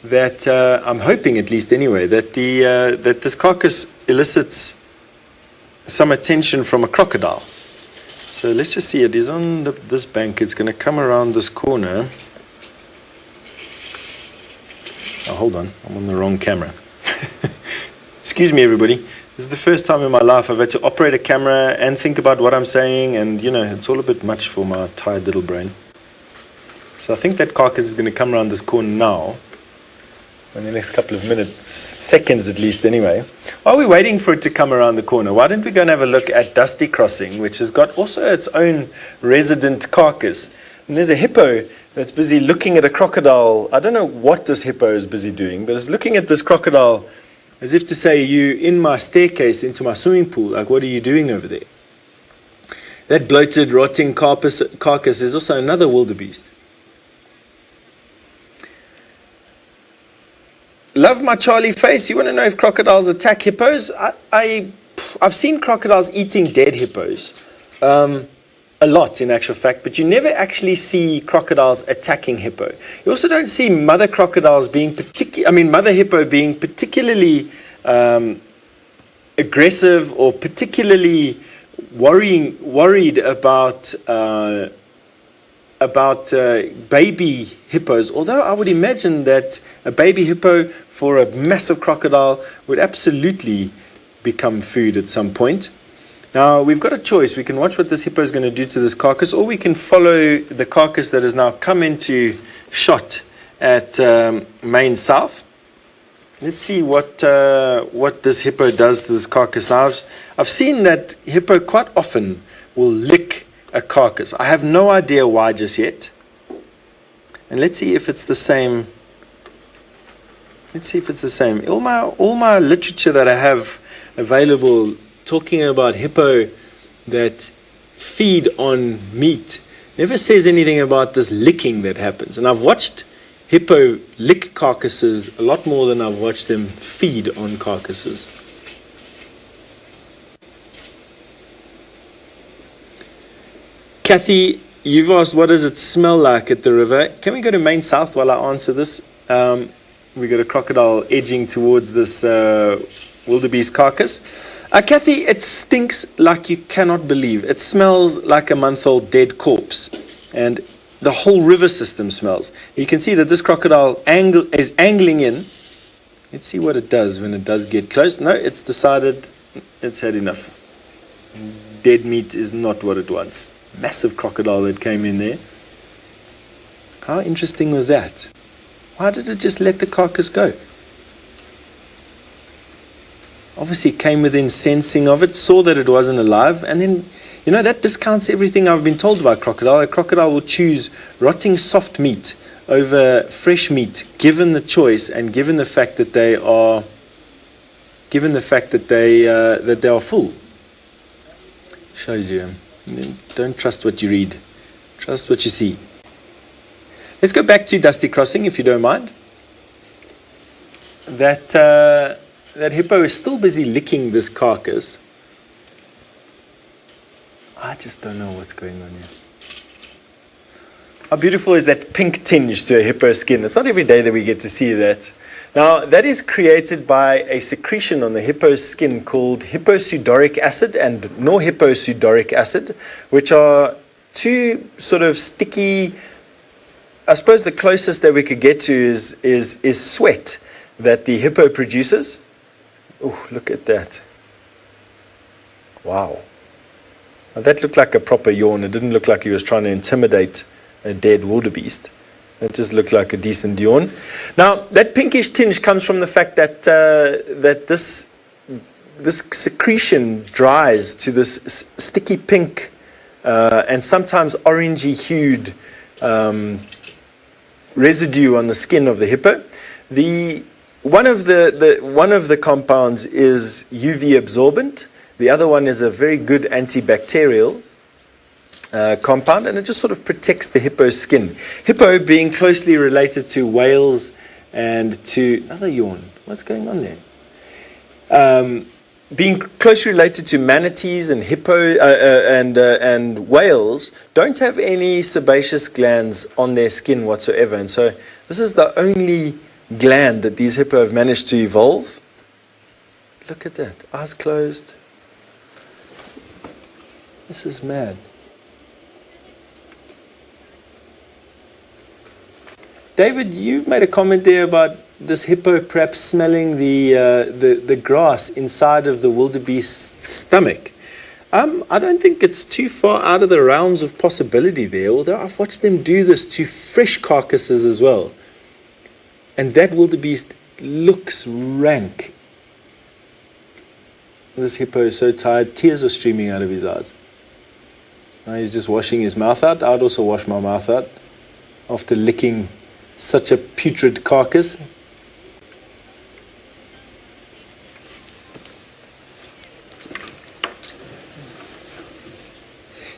that, I'm hoping at least anyway, that that this carcass elicits some attention from a crocodile. So let's just see. It is on this bank. It's going to come around this corner. Oh, hold on, I'm on the wrong camera. Excuse me, everybody. This is the first time in my life I've had to operate a camera and think about what I'm saying, and you know, it's all a bit much for my tired little brain. So I think that carcass is going to come around this corner now, in the next couple of minutes, seconds at least anyway. While we're waiting for it to come around the corner, why don't we go and have a look at Dusty Crossing, which has got also its own resident carcass. And there's a hippo that's busy looking at a crocodile. I don't know what this hippo is busy doing, but it's looking at this crocodile as if to say, you in my staircase into my swimming pool, like what are you doing over there? That bloated, rotting carcass is also another wildebeest. Love my Charlie face. You want to know if crocodiles attack hippos? I've seen crocodiles eating dead hippos. a lot in actual fact, but you never actually see crocodiles attacking hippo. You also don't see mother crocodiles being mother hippo being particularly aggressive or particularly worried about baby hippos, although I would imagine that a baby hippo for a massive crocodile would absolutely become food at some point. Now, we've got a choice. We can watch what this hippo is going to do to this carcass, or we can follow the carcass that has now come into shot at Main South. Let's see what this hippo does to this carcass. Now, I've seen that hippo quite often will lick a carcass. I have no idea why just yet. And let's see if it's the same. Let's see if it's the same. All my literature that I have available talking about hippo that feed on meat never says anything about this licking that happens. And I've watched hippo lick carcasses a lot more than I've watched them feed on carcasses. Kathy, you've asked what does it smell like at the river. Can we go to Main South while I answer this? We got a crocodile edging towards this wildebeest carcass. Kathy, it stinks like you cannot believe. It smells like a month-old dead corpse. And the whole river system smells. You can see that this crocodile is angling in. Let's see what it does when it does get close. No, it's decided it's had enough. Dead meat is not what it wants. Massive crocodile that came in there. How interesting was that? Why did it just let the carcass go? Obviously it came within sensing of it, saw that it wasn't alive, and then, that discounts everything I've been told about crocodile. A crocodile will choose rotting soft meat over fresh meat, given the choice and given the fact that they are full. Shows you. Don't trust what you read. Trust what you see. Let's go back to Dusty Crossing, if you don't mind. That hippo is still busy licking this carcass. I just don't know what's going on here. How beautiful is that pink tinge to a hippo skin? It's not every day that we get to see that. Now, that is created by a secretion on the hippo's skin called hipposudoric acid and norhipposudoric acid, which are two sort of sticky. I suppose the closest that we could get to is sweat that the hippo produces. Oh, look at that. Wow. Now that looked like a proper yawn. It didn't look like he was trying to intimidate a dead wildebeest. It just looked like a decent yawn. Now, that pinkish tinge comes from the fact that this secretion dries to this sticky pink and sometimes orangey hued residue on the skin of the hippo. One of the compounds is UV absorbent. The other one is a very good antibacterial compound, and it just sort of protects the hippo's skin. Hippo being closely related to whales and to another yawn. What's going on there? Being closely related to manatees and and whales, don't have any sebaceous glands on their skin whatsoever, and so this is the only gland that these hippo have managed to evolve. Look at that, eyes closed. This is mad. David, you made a comment there about this hippo perhaps smelling the grass inside of the wildebeest's stomach. I don't think it's too far out of the realms of possibility there, although I've watched them do this to fresh carcasses as well. And that wildebeest looks rank. This hippo is so tired, tears are streaming out of his eyes. Now he's just washing his mouth out. I'd also wash my mouth out after licking such a putrid carcass.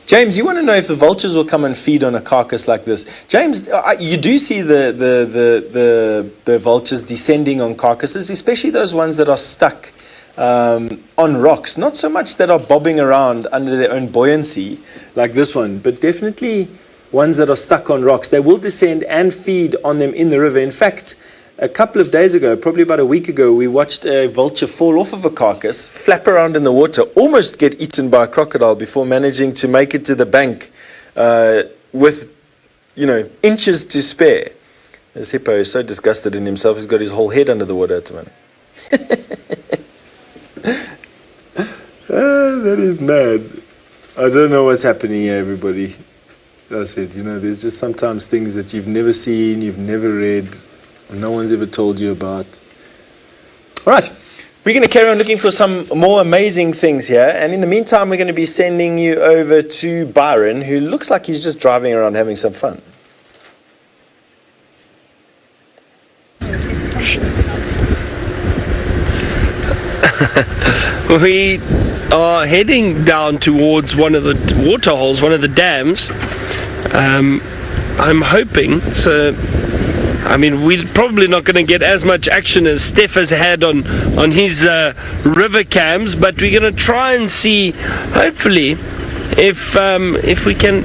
James, you want to know if the vultures will come and feed on a carcass like this? James, you do see the vultures descending on carcasses, especially those ones that are stuck on rocks. Not so much that are bobbing around under their own buoyancy like this one, but definitely ones that are stuck on rocks. They will descend and feed on them in the river. In fact, a couple of days ago, probably about a week ago, we watched a vulture fall off of a carcass, flap around in the water, almost get eaten by a crocodile before managing to make it to the bank with, inches to spare. This hippo is so disgusted in himself, he's got his whole head under the water at the moment. That is mad. I don't know what's happening here, everybody. I said, there's just sometimes things that you've never seen, you've never read, no one's ever told you about. All right, we're going to carry on looking for some more amazing things here. And in the meantime, we're going to be sending you over to Byron, who looks like he's just driving around having some fun. We are heading down towards one of the water holes, one of the dams. I'm hoping, we're probably not going to get as much action as Steph has had on his river cams, but we're going to try and see, hopefully, if we can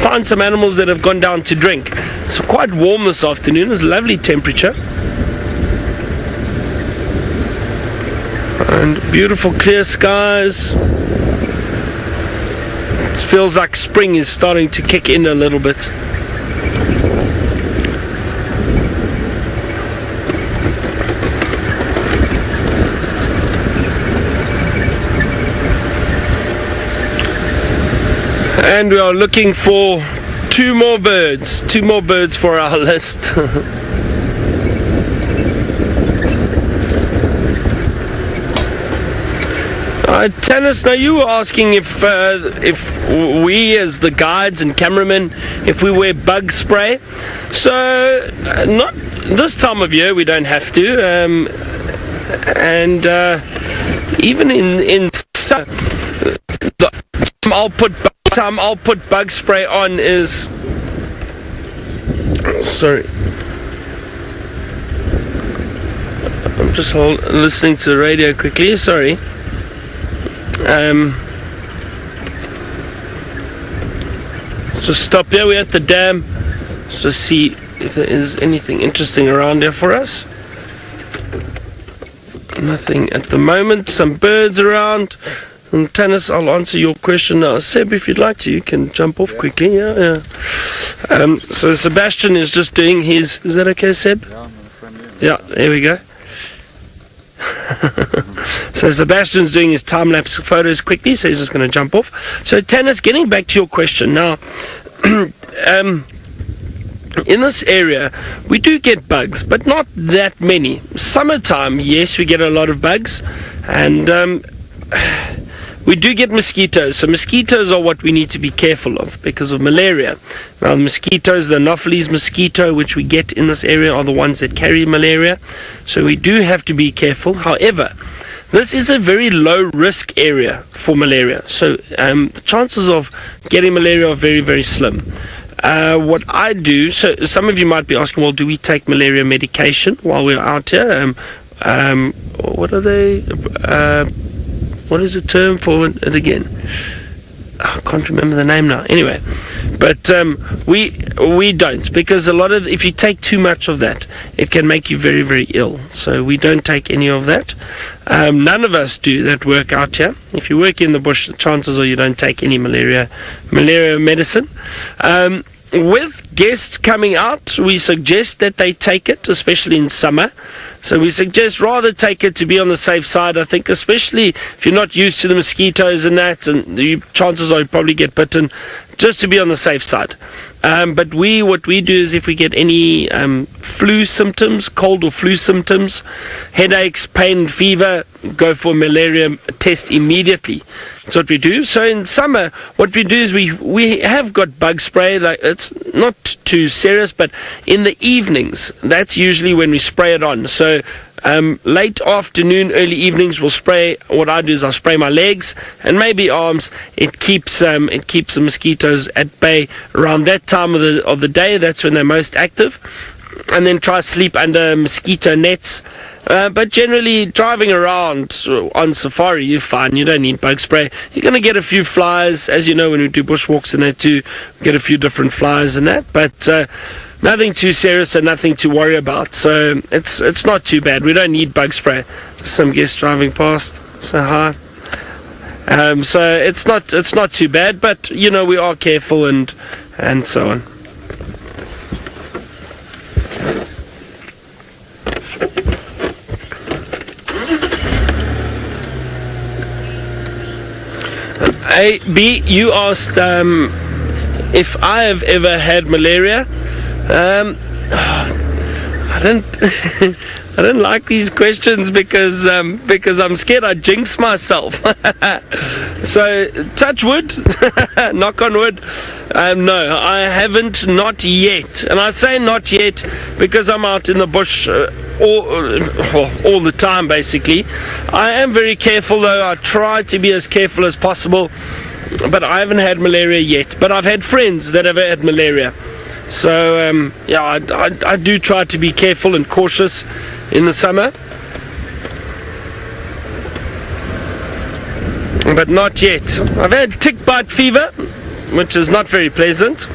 find some animals that have gone down to drink. It's quite warm this afternoon. It's a lovely temperature. And beautiful clear skies. It feels like spring is starting to kick in a little bit. And we are looking for two more birds for our list. Tennis, now you were asking if we as the guides and cameramen, if we wear bug spray. So not this time of year, we don't have to, and even in summer, the time I'll put bug spray on is, sorry, I'm just listening to the radio quickly, sorry. Just stop here. We're at the dam. Let's just see if there is anything interesting around here for us. Nothing at the moment. Some birds around. And Tanis, I'll answer your question now. Seb, if you'd like to, you can jump off quickly. Yeah. So Sebastian is just doing his. Is that okay, Seb? Yeah, I'm in front of you. Yeah, there we go. So Sebastian's doing his time-lapse photos quickly, so he's just going to jump off. So Tanis, getting back to your question now, in this area we do get bugs, but not that many. Summertime, yes, we get a lot of bugs, and we do get mosquitoes. So mosquitoes are what we need to be careful of because of malaria. Now the mosquitoes, the Anopheles mosquito, which we get in this area, are the ones that carry malaria. So we do have to be careful. However, this is a very low risk area for malaria. So the chances of getting malaria are very, very slim. What I do, so some of you might be asking, well, do we take malaria medication while we're out here? What are they? What is the term for it again? I can't remember the name now. Anyway, but we don't, because if you take too much of that, it can make you very, very ill. So we don't take any of that. None of us do that work out here. If you work in the bush, the chances are you don't take any malaria medicine. With guests coming out, we suggest that they take it, especially in summer. So we suggest rather take it to be on the safe side, I think, especially if you're not used to the mosquitoes and that, and the chances are you probably get bitten, just to be on the safe side. But what we do is if we get any flu symptoms, cold or flu symptoms, headaches, pain, fever, go for a malaria test immediately. That's what we do. So in summer, what we do is we have got bug spray. Like, it's not too serious, but in the evenings, that's usually when we spray it on. So late afternoon, early evenings, we'll spray. What I do is I'll spray my legs and maybe arms. It keeps the mosquitoes at bay around that time of the day. That's when they're most active. And then try sleep under mosquito nets. But generally, driving around on safari, you're fine. You don't need bug spray. You're going to get a few flies. As you know, when we do bushwalks and that too, we get a few different flies and that. But nothing too serious and nothing to worry about. So it's not too bad. We don't need bug spray. Some guests driving past. Say hi. So it's not too bad. But, you know, we are careful and so on. B, you asked if I have ever had malaria. I don't I don't like these questions because I'm scared I jinx myself. So touch wood, knock on wood. No, I haven't, not yet. And I say not yet because I'm out in the bush all the time, basically. I am very careful, though. I try to be as careful as possible. But I haven't had malaria yet. But I've had friends that have had malaria. So, yeah, I do try to be careful and cautious in the summer. But not yet. I've had tick bite fever, which is not very pleasant.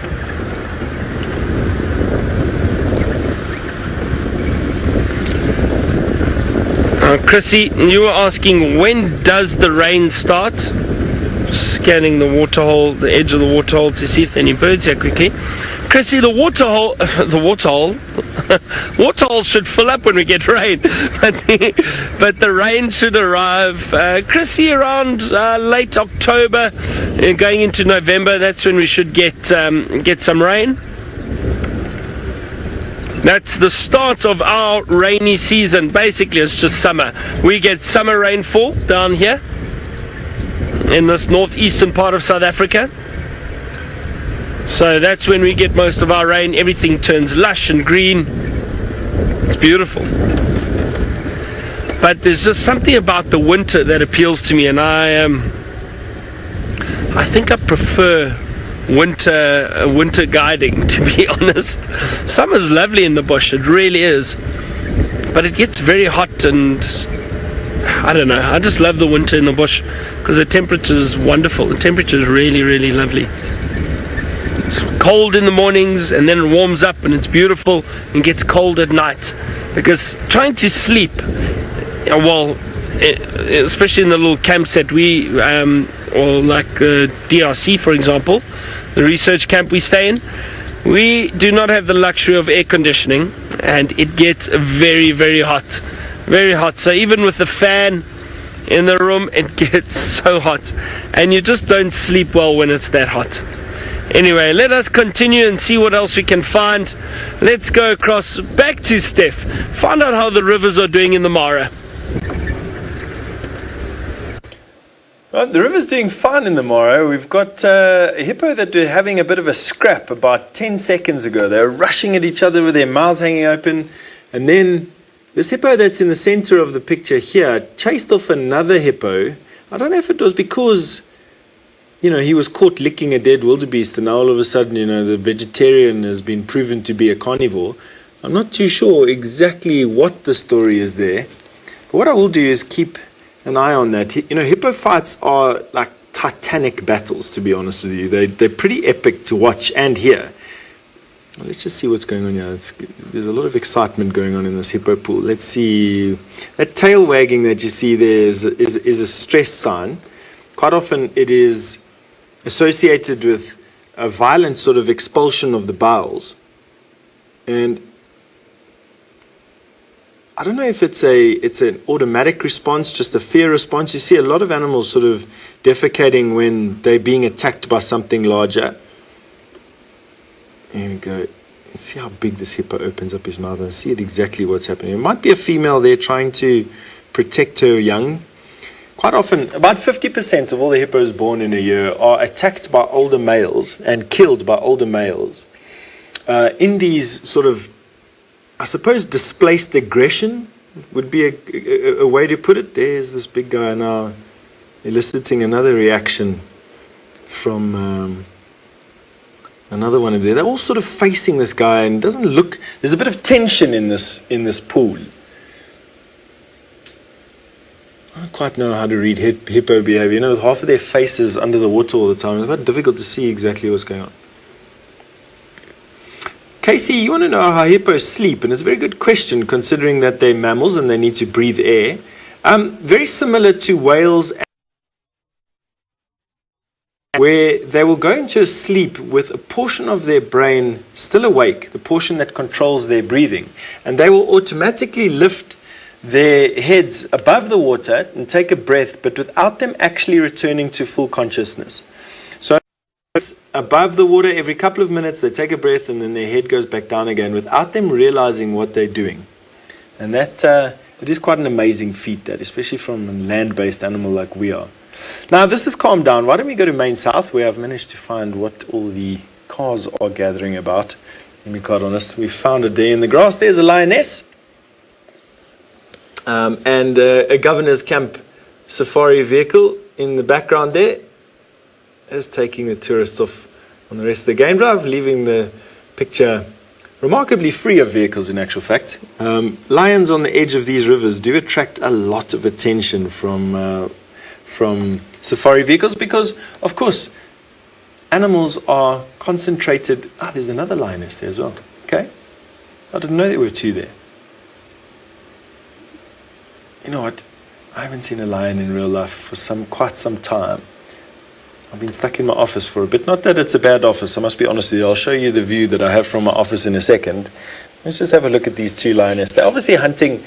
Chrissy, you were asking, when does the rain start? Scanning the waterhole, the edge of the waterhole to see if there are any birds here quickly. Chrissy, the waterhole should fill up when we get rain, but the rain should arrive, Chrissy, around late October, going into November. That's when we should get some rain. That's the start of our rainy season. Basically, it's just summer. We get summer rainfall down here in this northeastern part of South Africa. So that's when we get most of our rain. Everything turns lush and green. It's beautiful. But there's just something about the winter that appeals to me, and I think I prefer winter guiding, to be honest. Summer's lovely in the bush, it really is, but it gets very hot, and I don't know, I just love the winter in the bush because the temperature is wonderful. The temperature is really, really lovely. It's cold in the mornings and then it warms up and it's beautiful, and gets cold at night, because trying to sleep, well, especially in the little camps that we or like DRC, for example, the research camp we stay in, we do not have the luxury of air conditioning, and it gets very, very hot. Very hot. So even with the fan in the room, it gets so hot, and you just don't sleep well when it's that hot. Anyway, let us continue and see what else we can find. Let's go across back to Steph, find out how the rivers are doing in the Mara. Well, the river's doing fine in the Mara. We've got a hippo that were having a bit of a scrap about 10 seconds ago. They were rushing at each other with their mouths hanging open, and then this hippo that's in the center of the picture here chased off another hippo. I don't know if it was because, you know, he was caught licking a dead wildebeest, and now all of a sudden, you know, the vegetarian has been proven to be a carnivore. I'm not too sure exactly what the story is there. But what I will do is keep an eye on that. You know, hippo fights are like titanic battles, to be honest with you. They're pretty epic to watch and hear. Well, let's just see what's going on here. There's a lot of excitement going on in this hippo pool. Let's see. That tail wagging that you see there is a stress sign. Quite often it is associated with a violent sort of expulsion of the bowels. And I don't know if it's an automatic response, just a fear response. You see a lot of animals sort of defecating when they're being attacked by something larger. Here we go. Let's see how big this hippo opens up his mouth and see exactly what's happening. It might be a female there trying to protect her young. Quite often, about 50% of all the hippos born in a year are attacked by older males and killed by older males. In these sort of, I suppose, displaced aggression would be a way to put it. There's this big guy now eliciting another reaction from another one of there. They're all sort of facing this guy, and it doesn't look, there's a bit of tension in this pool. quite know how to read hippo behavior. You know, with half of their faces under the water all the time, it's quite difficult to see exactly what's going on. Casey, you want to know how hippos sleep, and it's a very good question considering that they're mammals and they need to breathe air. Very similar to whales, where they will go into a sleep with a portion of their brain still awake, the portion that controls their breathing, and they will automatically lift their heads above the water and take a breath, but without them actually returning to full consciousness. So it's above the water, every couple of minutes they take a breath and then their head goes back down again without them realizing what they're doing. And that it is quite an amazing feat, that, especially from a land-based animal like we are. Now this has calmed down. Why don't we go to Main South, where I've managed to find what all the cars are gathering about. Let me be quite honest, we found it there in the grass. There's a lioness. And a governor's camp safari vehicle in the background there is taking the tourists off on the rest of the game drive, leaving the picture remarkably free of vehicles in actual fact. Lions on the edge of these rivers do attract a lot of attention from safari vehicles because, of course, animals are concentrated. There's another lioness there as well. Okay, I didn't know there were two there. You know what? I haven't seen a lion in real life for quite some time. I've been stuck in my office for a bit. Not that it's a bad office, I must be honest with you. I'll show you the view that I have from my office in a second. Let's just have a look at these two lionesses. They're obviously hunting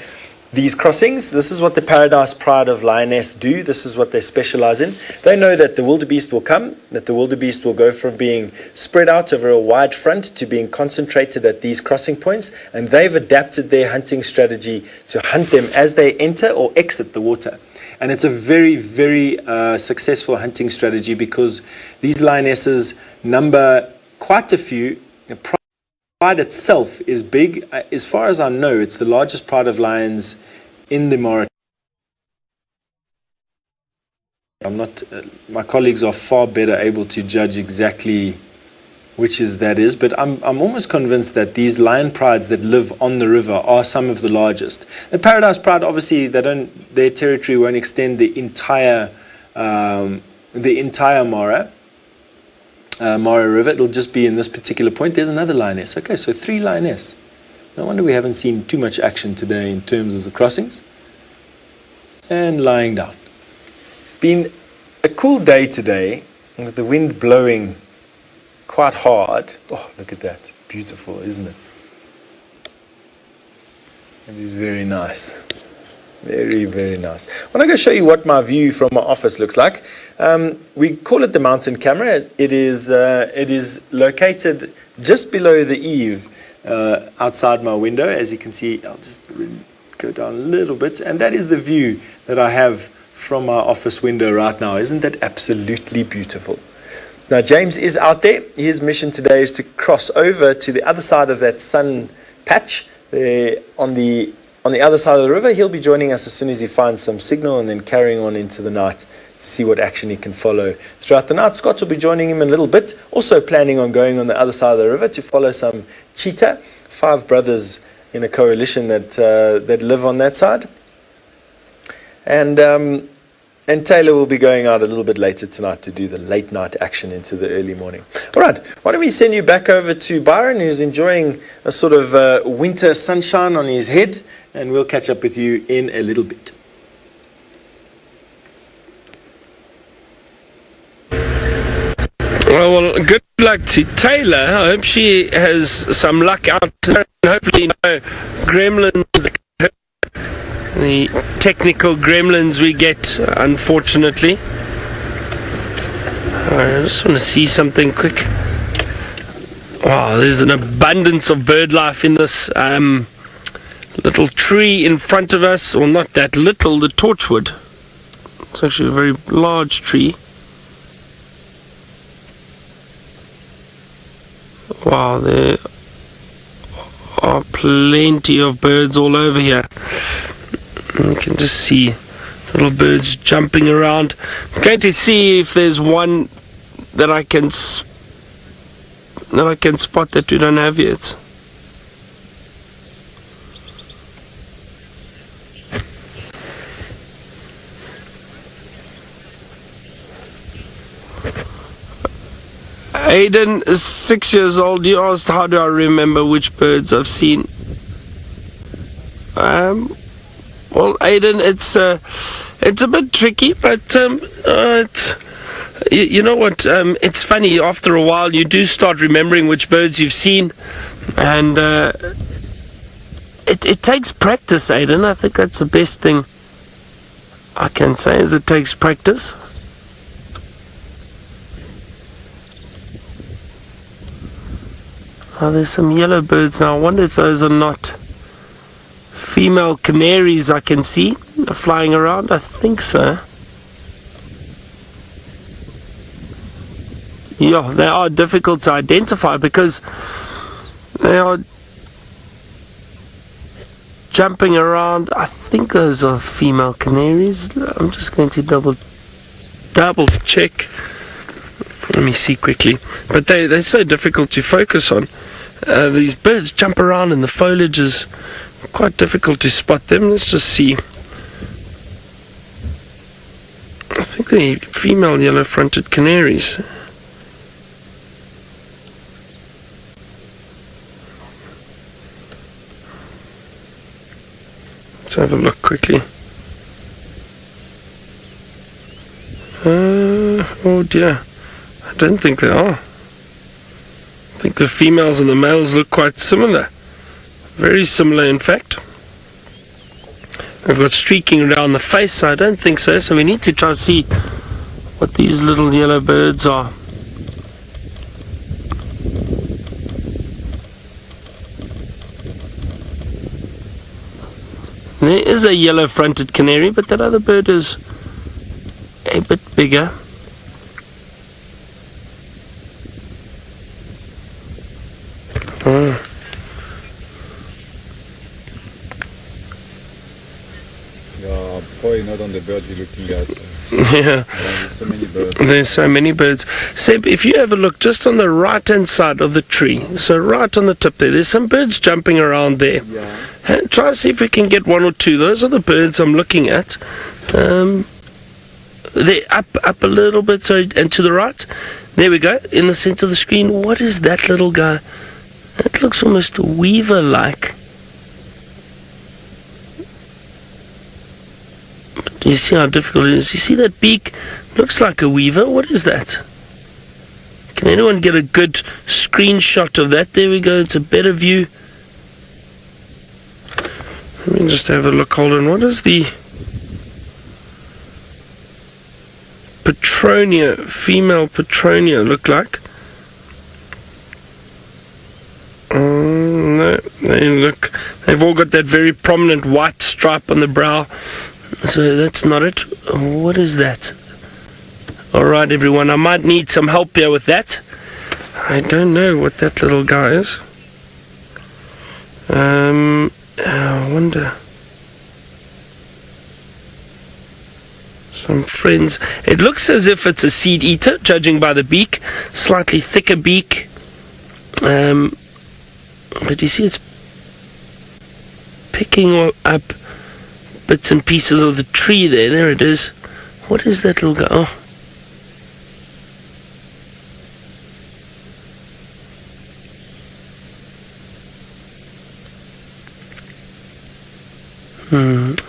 these crossings. This is what the Paradise Pride of Lioness do. This is what they specialize in. They know that the wildebeest will come, that the wildebeest will go from being spread out over a wide front to being concentrated at these crossing points, and they've adapted their hunting strategy to hunt them as they enter or exit the water. And it's a very, very successful hunting strategy because these lionesses number quite a few. The pride itself is big. As far as I know, it's the largest pride of lions in the Mauritania. My colleagues are far better able to judge exactly which that is, but I'm almost convinced that these lion prides that live on the river are some of the largest. The Paradise Pride, obviously, their territory won't extend the entire Mara River. It'll just be in this particular point. There's another lioness. Okay, so 3 lioness. No wonder we haven't seen too much action today in terms of the crossings. And lying down. It's been a cool day today with the wind blowing quite hard. Oh, look at that. Beautiful, isn't it? It is very nice. Very, very nice. I want to go show you what my view from my office looks like. We call it the mountain camera. It is located just below the eave outside my window. As you can see, I'll just go down a little bit. And that is the view that I have from my office window right now. Isn't that absolutely beautiful? Now, James is out there. His mission today is to cross over to the other side of that sun patch there on the other side of the river. He'll be joining us as soon as he finds some signal and then carrying on into the night to see what action he can follow throughout the night. Scott will be joining him in a little bit, also planning on going on the other side of the river to follow some cheetah, 5 brothers in a coalition that live on that side. And Taylor will be going out a little bit later tonight to do the late night action into the early morning. All right, why don't we send you back over to Byron, who's enjoying a sort of winter sunshine on his head, and we'll catch up with you in a little bit. Well, good luck to Taylor. I hope she has some luck out tonight. Hopefully no gremlins, the technical gremlins we get, unfortunately. I just want to see something quick. Wow, there's an abundance of bird life in this little tree in front of us. Well, not that little, the torchwood. It's actually a very large tree. Wow, there are plenty of birds all over here. You can just see little birds jumping around. I'm going to see if there's one that I can spot that we don't have yet. Aiden is 6 years old. You asked how do I remember which birds I've seen. Well, Aiden, it's a bit tricky, but you know what? It's funny. After a while, you do start remembering which birds you've seen, and it takes practice, Aiden. I think that's the best thing I can say, is it takes practice. Oh, there's some yellow birds now. I wonder if those are not female canaries I can see flying around. I think so. Yeah, they are difficult to identify because they are jumping around. I think those are female canaries. I'm just going to double check. Let me see quickly. But they're so difficult to focus on. These birds jump around in the foliage, is quite difficult to spot them. Let's just see. I think they're female yellow-fronted canaries. Let's have a look quickly. Oh dear. I don't think they are. I think the females and the males look quite similar. Very similar, in fact. They've got streaking around the face, so I don't think so. So we need to try to see what these little yellow birds are. There is a yellow-fronted canary, but that other bird is a bit bigger. Oh. Yeah, probably not on the bird you're looking at. Yeah. There's so many birds. There's so many birds. Seb, if you have a look just on the right-hand side of the tree, so right on the tip there's some birds jumping around there. Yeah. Try to see if we can get one or two. Those are the birds I'm looking at. They're up a little bit, so, and to the right. There we go, in the center of the screen. What is that little guy? That looks almost weaver-like. You see how difficult it is. You see that beak? Looks like a weaver. What is that? Can anyone get a good screenshot of that? There we go. It's a better view. Let me just have a look. Hold on. What does the Petronia, female Petronia, look like? No, they've all got that very prominent white stripe on the brow. So that's not it. What is that? Alright everyone, I might need some help here with that. I don't know what that little guy is. I wonder. Some friends. It looks as if it's a seed eater, judging by the beak. Slightly thicker beak. But you see it's picking up bits and pieces of the tree there. There it is. What is that little guy? Oh.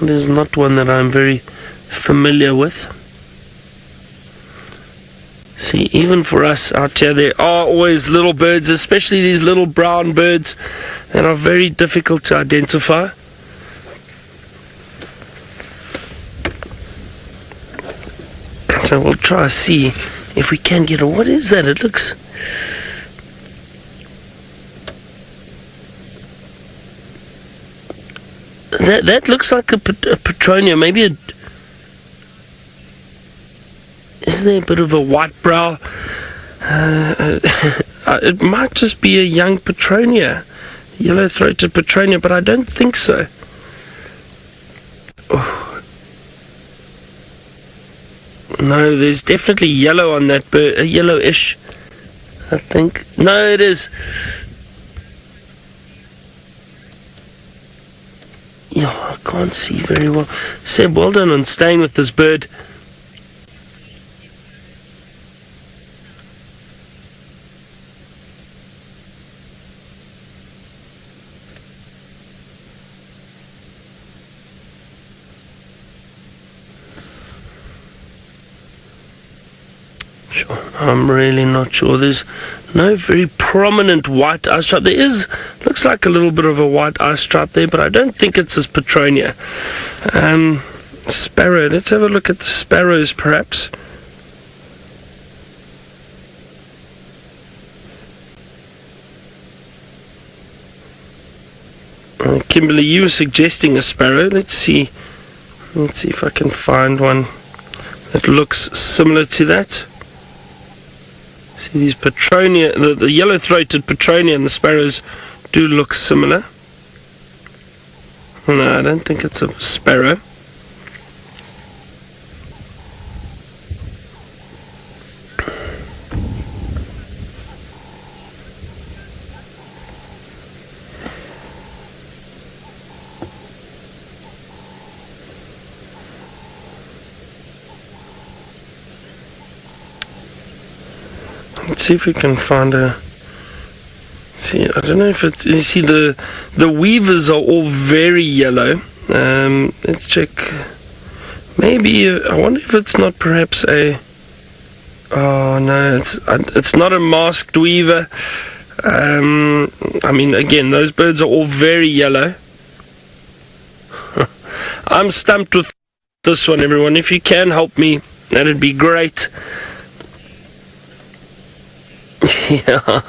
It is not one that I'm very familiar with. See, even for us out here, there are always little birds, especially these little brown birds that are very difficult to identify. So we'll try to see if we can get a... What is that? It looks... That looks like a Petronia, maybe a... Isn't there a bit of a white brow? It might just be a young Petronia, yellow-throated Petronia, but I don't think so. Oh. No, there's definitely yellow on that bird, yellowish, I think. No, it is. Yeah, I can't see very well. Seb, well done on staying with this bird. I'm really not sure. There's no very prominent white eye stripe. There is, looks like a little bit of a white eye stripe there, but I don't think it's as Petronia. Sparrow, let's have a look at the sparrows perhaps. Kimberly, you were suggesting a sparrow. Let's see if I can find one that looks similar to that. See these Petronia, the yellow-throated Petronia and the sparrows do look similar. No, I don't think it's a sparrow. Let's see if we can find a. See, I don't know if it's. You see, the weavers are all very yellow. Let's check. Maybe I wonder if it's not perhaps a. Oh no, it's not a masked weaver. I mean, again, those birds are all very yellow. I'm stumped with this one, everyone. If you can help me, that'd be great. Yeah.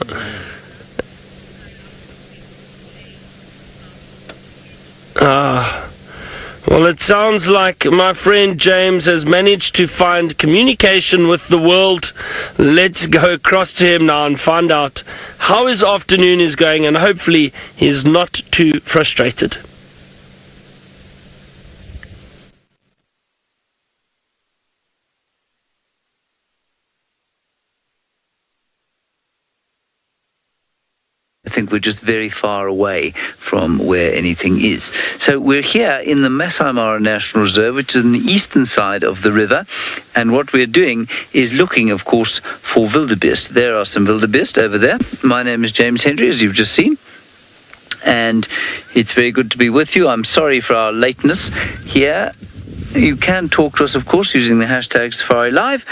Well, it sounds like my friend James has managed to find communication with the world. Let's go across to him now and find out how his afternoon is going, and hopefully he's not too frustrated. I think we're just very far away from where anything is. So we're here in the Maasai Mara National Reserve, which is on the eastern side of the river. And what we're doing is looking, of course, for wildebeest. There are some wildebeest over there. My name is James Henry, as you've just seen. And it's very good to be with you. I'm sorry for our lateness here. You can talk to us, of course, using the hashtag Safari Live,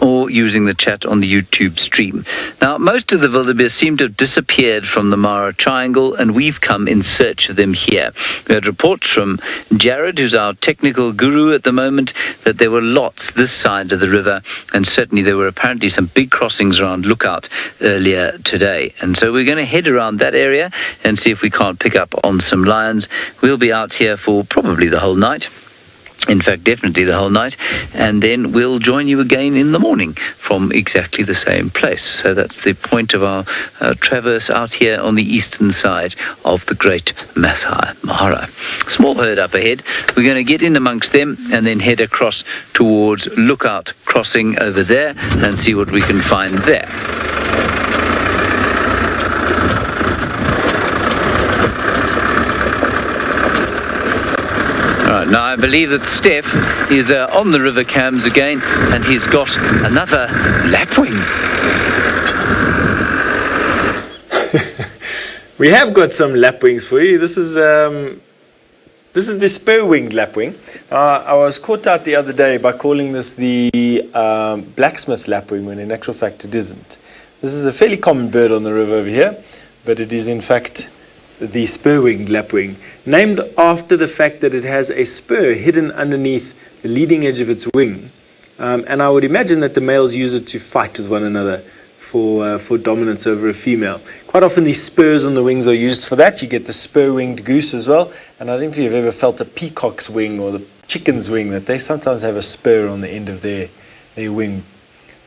or using the chat on the YouTube stream. Now, most of the wildebeest seem to have disappeared from the Mara Triangle, and we've come in search of them here. We had reports from Jared, who's our technical guru at the moment, that there were lots this side of the river, and certainly there were apparently some big crossings around Lookout earlier today. And so we're going to head around that area and see if we can't pick up on some lions. We'll be out here for probably the whole night. In fact, definitely the whole night, and then we'll join you again in the morning from exactly the same place. So that's the point of our traverse out here on the eastern side of the great Maasai Mara. Small herd up ahead. We're going to get in amongst them and then head across towards Lookout Crossing over there and see what we can find there. Now, I believe that Steph is on the river cams again, and he's got another lapwing. We have got some lapwings for you. This is the spur-winged lapwing. I was caught out the other day by calling this the blacksmith lapwing, when in actual fact it isn't. This is a fairly common bird on the river over here, but it is in fact the spur-winged lapwing, named after the fact that it has a spur hidden underneath the leading edge of its wing. And I would imagine that the males use it to fight with one another for dominance over a female. Quite often these spurs on the wings are used for that. You get the spur-winged goose as well. And I don't know if you've ever felt a peacock's wing or the chicken's wing, that they sometimes have a spur on the end of their wing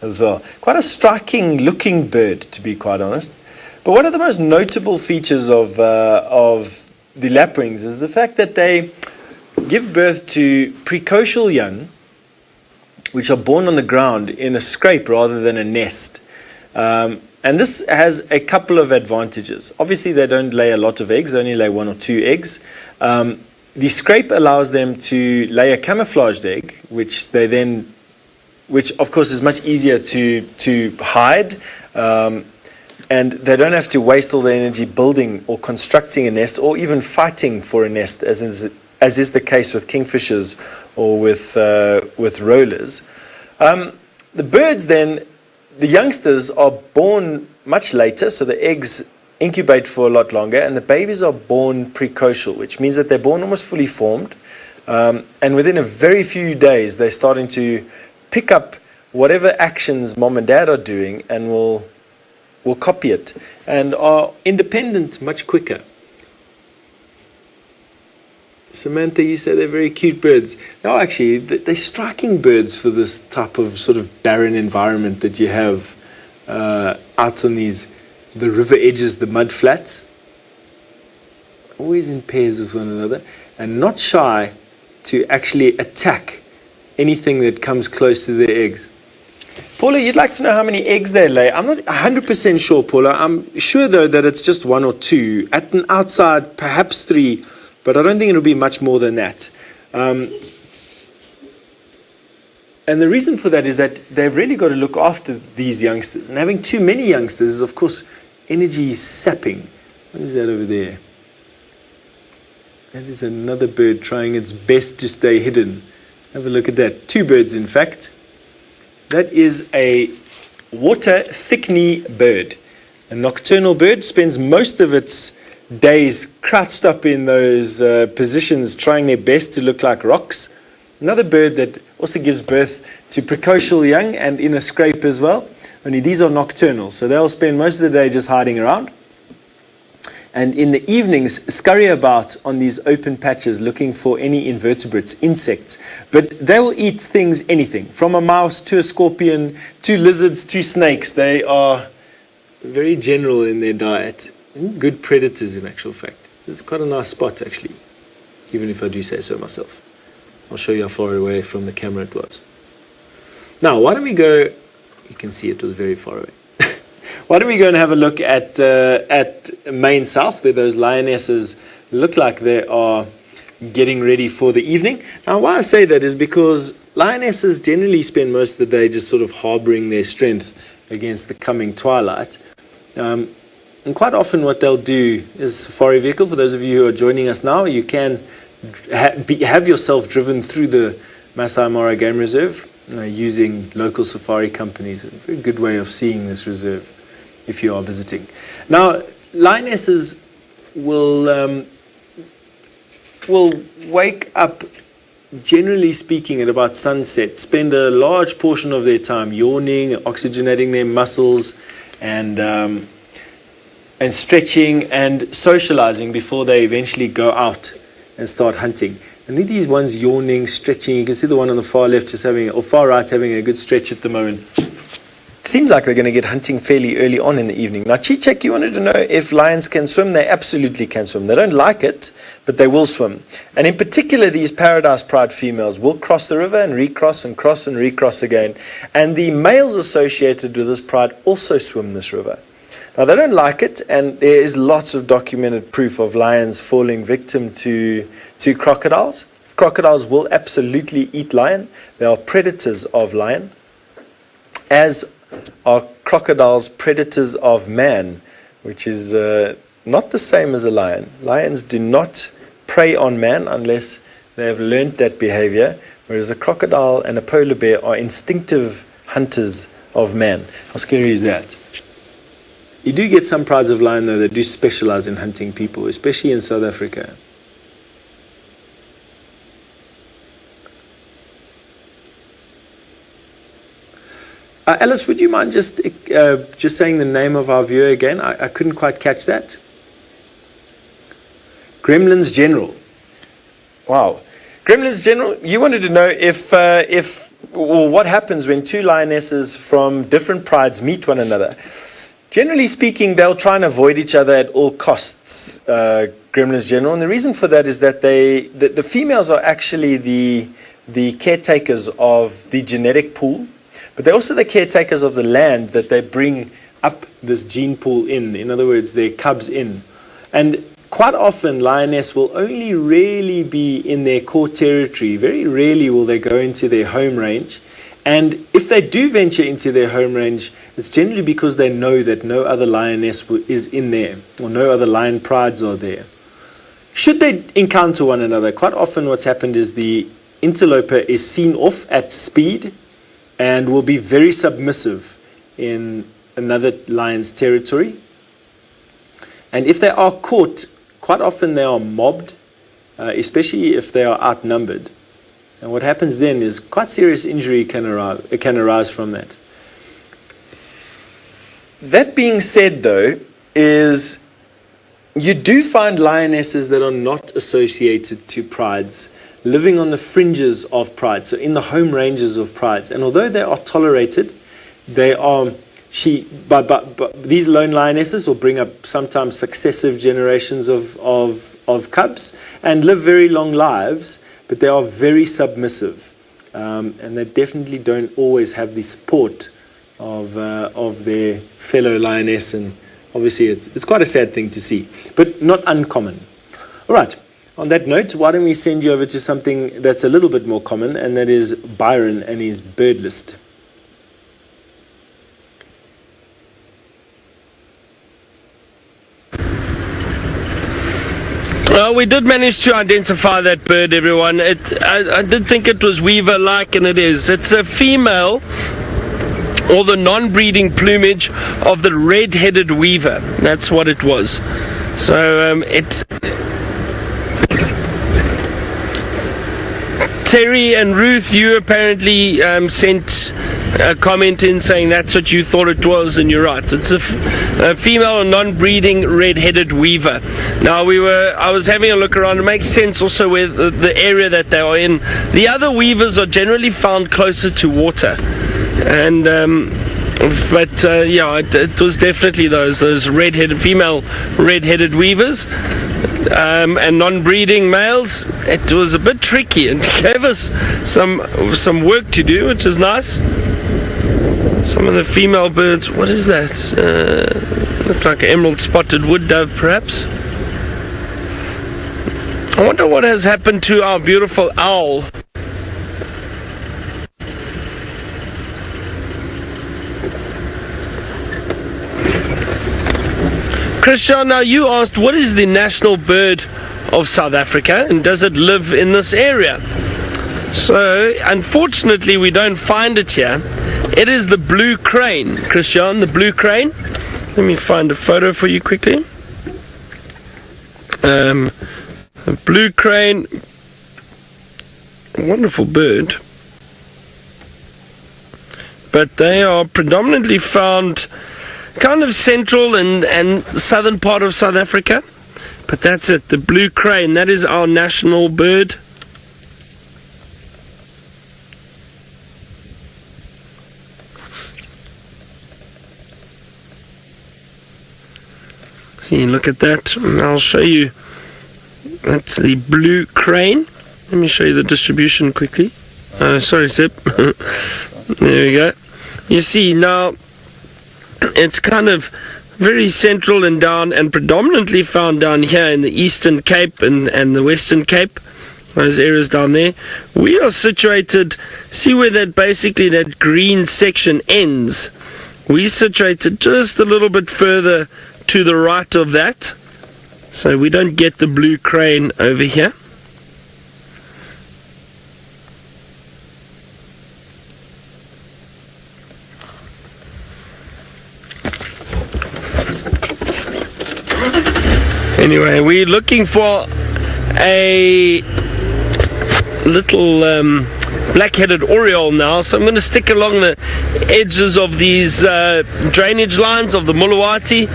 as well. Quite a striking looking bird, to be quite honest. But one of the most notable features of the lapwings is the fact that they give birth to precocial young, which are born on the ground in a scrape rather than a nest. And this has a couple of advantages. Obviously, they don't lay a lot of eggs. They only lay 1 or 2 eggs. The scrape allows them to lay a camouflaged egg, which of course is much easier to hide. And they don't have to waste all their energy building or constructing a nest, or even fighting for a nest, as is the case with kingfishers or with rollers. the birds then, the youngsters are born much later, so the eggs incubate for a lot longer, and the babies are born precocial, which means that they're born almost fully formed, and within a very few days they're starting to pick up whatever actions mom and dad are doing and will copy it and are independent much quicker. Samantha, you say they're very cute birds. No, actually, they're striking birds for this type of sort of barren environment that you have out on the river edges, the mud flats. Always in pairs with one another and not shy to actually attack anything that comes close to their eggs. Paula, you'd like to know how many eggs they lay. I'm not 100% sure, Paula. I'm sure, though, that it's just 1 or 2. At an outside, perhaps 3, but I don't think it'll be much more than that. And the reason for that is that they've really got to look after these youngsters. And having too many youngsters is, of course, energy sapping. What is that over there? That is another bird trying its best to stay hidden. Have a look at that. 2 birds, in fact. That is a water thickney bird. A nocturnal bird spends most of its days crouched up in those positions, trying their best to look like rocks. Another bird that also gives birth to precocial young and in a scrape as well. Only these are nocturnal, so they'll spend most of the day just hiding around. And in the evenings, scurry about on these open patches looking for any invertebrates, insects. But they will eat things, anything, from a mouse to a scorpion, to lizards, to snakes. They are very general in their diet. Good predators, in actual fact. This is quite a nice spot, actually, even if I do say so myself. I'll show you how far away from the camera it was. Now, why don't we go... You can see it was very far away. Why don't we go and have a look at Main South, where those lionesses look like they are getting ready for the evening. Now, why I say that is because lionesses generally spend most of the day just sort of harboring their strength against the coming twilight. And quite often what they'll do is safari vehicle. For those of you who are joining us now, you can have yourself driven through the Maasai Mara Game Reserve using local safari companies. A very good way of seeing this reserve if you are visiting. Now, lionesses will wake up, generally speaking, at about sunset, spend a large portion of their time yawning, oxygenating their muscles, and stretching and socializing before they eventually go out and start hunting. And these ones yawning, stretching. You can see the one on the far left just having, or far right, having a good stretch at the moment. It seems like they're going to get hunting fairly early on in the evening. Now, Chichek, you wanted to know if lions can swim. They absolutely can swim. They don't like it, but they will swim. And in particular, these Paradise Pride females will cross the river and recross and cross and recross again. And the males associated with this pride also swim this river. Now, they don't like it, and there is lots of documented proof of lions falling victim to crocodiles. Crocodiles will absolutely eat lion. They are predators of lion, as are crocodiles predators of man, which is not the same as a lion. Lions do not prey on man unless they have learnt that behavior, whereas a crocodile and a polar bear are instinctive hunters of man. How scary is that? You do get some prides of lion, though, that do specialize in hunting people, especially in South Africa. Alice, would you mind just saying the name of our viewer again? I couldn't quite catch that. Gremlins General. Wow. Gremlins General, you wanted to know or what happens when 2 lionesses from different prides meet one another. Generally speaking, they'll try and avoid each other at all costs, Gremlins General. And the reason for that is that the females are actually the caretakers of the genetic pool, but they're also the caretakers of the land that they bring up this gene pool in. In other words, their cubs in. And quite often, lioness will only really be in their core territory. Very rarely will they go into their home range. And if they do venture into their home range, it's generally because they know that no other lioness is in there, or no other lion prides are there. Should they encounter one another, quite often what's happened is the interloper is seen off at speed, and will be very submissive in another lion's territory. And if they are caught, quite often they are mobbed, especially if they are outnumbered. And what happens then is quite serious injury can arise from that. That being said, though, is you do find lionesses that are not associated to prides, living on the fringes of pride, so in the home ranges of prides. And although they are tolerated, they are but these lone lionesses will bring up sometimes successive generations of cubs and live very long lives, but they are very submissive, and they definitely don't always have the support of their fellow lioness, and obviously it's quite a sad thing to see, but not uncommon. All right, on that note, why don't we send you over to something that's a little bit more common, and that is Byron and his bird list. Well, we did manage to identify that bird, everyone. I did think it was weaver-like, and it is. It's a female, or the non-breeding plumage of the red-headed weaver. That's what it was. So it's Terry and Ruth, you apparently sent a comment in saying that's what you thought it was, and you're right. It's a female non-breeding red-headed weaver. Now I was having a look around. It makes sense also with the area that they are in. The other weavers are generally found closer to water, and yeah, it was definitely those female red-headed weavers. And non-breeding males, it was a bit tricky and gave us some work to do, which is nice. Some of the female birds, what is that? Looks like an emerald spotted wood dove, perhaps. I wonder what has happened to our beautiful owl. Christian, now you asked, what is the national bird of South Africa, and does it live in this area? So, unfortunately, we don't find it here. It is the blue crane, Christian, the blue crane. Let me find a photo for you quickly. The blue crane, wonderful bird. But they are predominantly found kind of central and southern part of South Africa. But that's it, the blue crane, that is our national bird. See, look at that. I'll show you. That's the blue crane. Let me show you the distribution quickly. Sorry, Sept. There we go. You see, now it's kind of very central and down, and predominantly found down here in the Eastern Cape and the Western Cape, those areas down there. We are situated, see where that basically that green section ends. We're situated just a little bit further to the right of that, so we don't get the blue crane over here. Anyway, we're looking for a little black-headed oriole now, so I'm going to stick along the edges of these drainage lines of the Mulawati.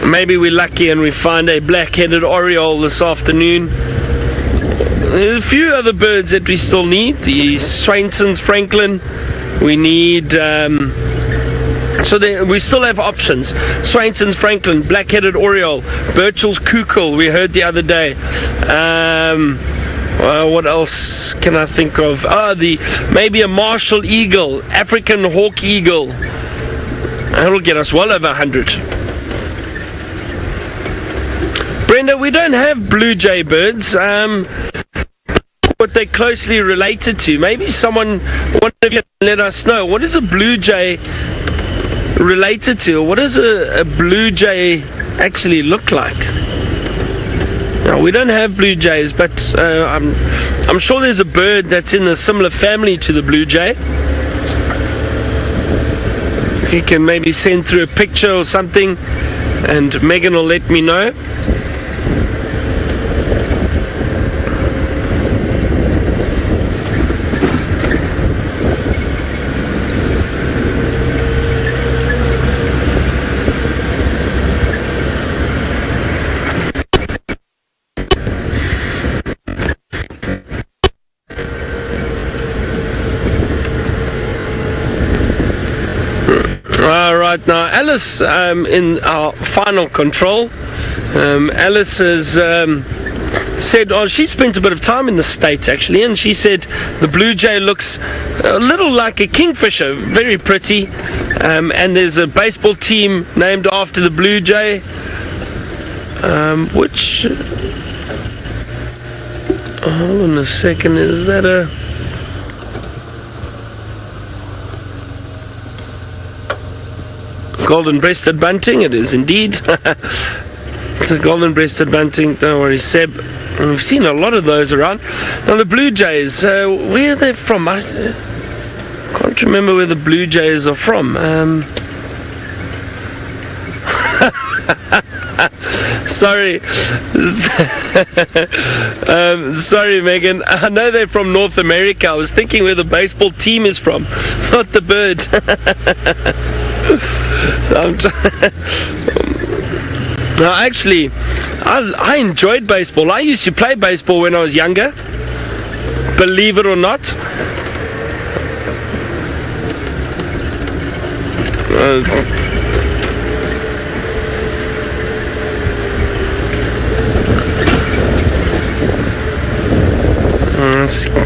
Maybe we're lucky and we find a black-headed oriole this afternoon. There's a few other birds that we still need. The Swainson's Franklin. We need we still have options. Swainson's Franklin, black-headed oriole, Burchell's Kukul, we heard the other day. What else can I think of? Maybe a Marshall eagle, African hawk eagle. That'll get us well over 100. Brenda, we don't have blue jay birds. What they're closely related to. Maybe one of you can let us know. What is a blue jay related to? What does a blue jay actually look like? Now, we don't have blue jays, but I'm sure there's a bird that's in a similar family to the blue jay. you can maybe send through a picture or something, and Megan will let me know. Right now, Alice in our final control. Alice has said, oh, she spent a bit of time in the States actually, and she said the blue jay looks a little like a kingfisher, very pretty, and there's a baseball team named after the blue jay, which, hold on a second, is that a... golden-breasted bunting? It is indeed. It's a golden-breasted bunting. Don't worry, Seb. And we've seen a lot of those around. Now the blue jays, where are they from? I can't remember where the blue jays are from. Sorry. Sorry, Megan. I know they're from North America. I was thinking where the baseball team is from, not the bird. No, actually, I enjoyed baseball. I used to play baseball when I was younger, believe it or not.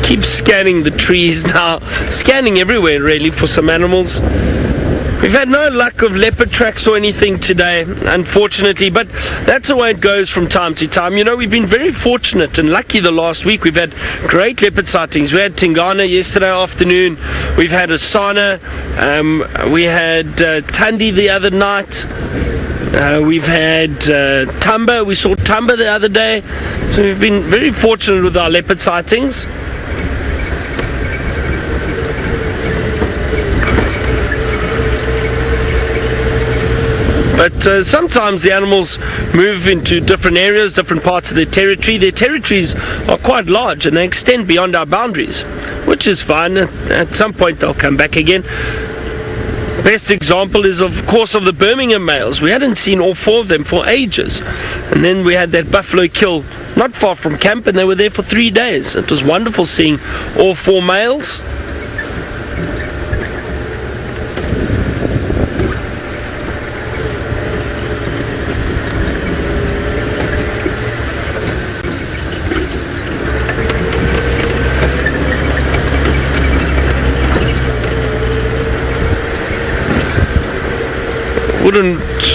Keep scanning the trees now, scanning everywhere really for some animals. We've had no luck of leopard tracks or anything today, unfortunately, but that's the way it goes from time to time. You know, we've been very fortunate and lucky the last week. We've had great leopard sightings. We had Tingana yesterday afternoon. We've had Asana. We had Tundi the other night. We've had Tumba. We saw Tumba the other day. So we've been very fortunate with our leopard sightings. But sometimes the animals move into different areas, different parts of their territory. Their territories are quite large and they extend beyond our boundaries, which is fine. At some point they'll come back again. Best example is, of course, of the Birmingham males. We hadn't seen all four of them for ages. And then we had that buffalo kill not far from camp, and they were there for 3 days. It was wonderful seeing all four males.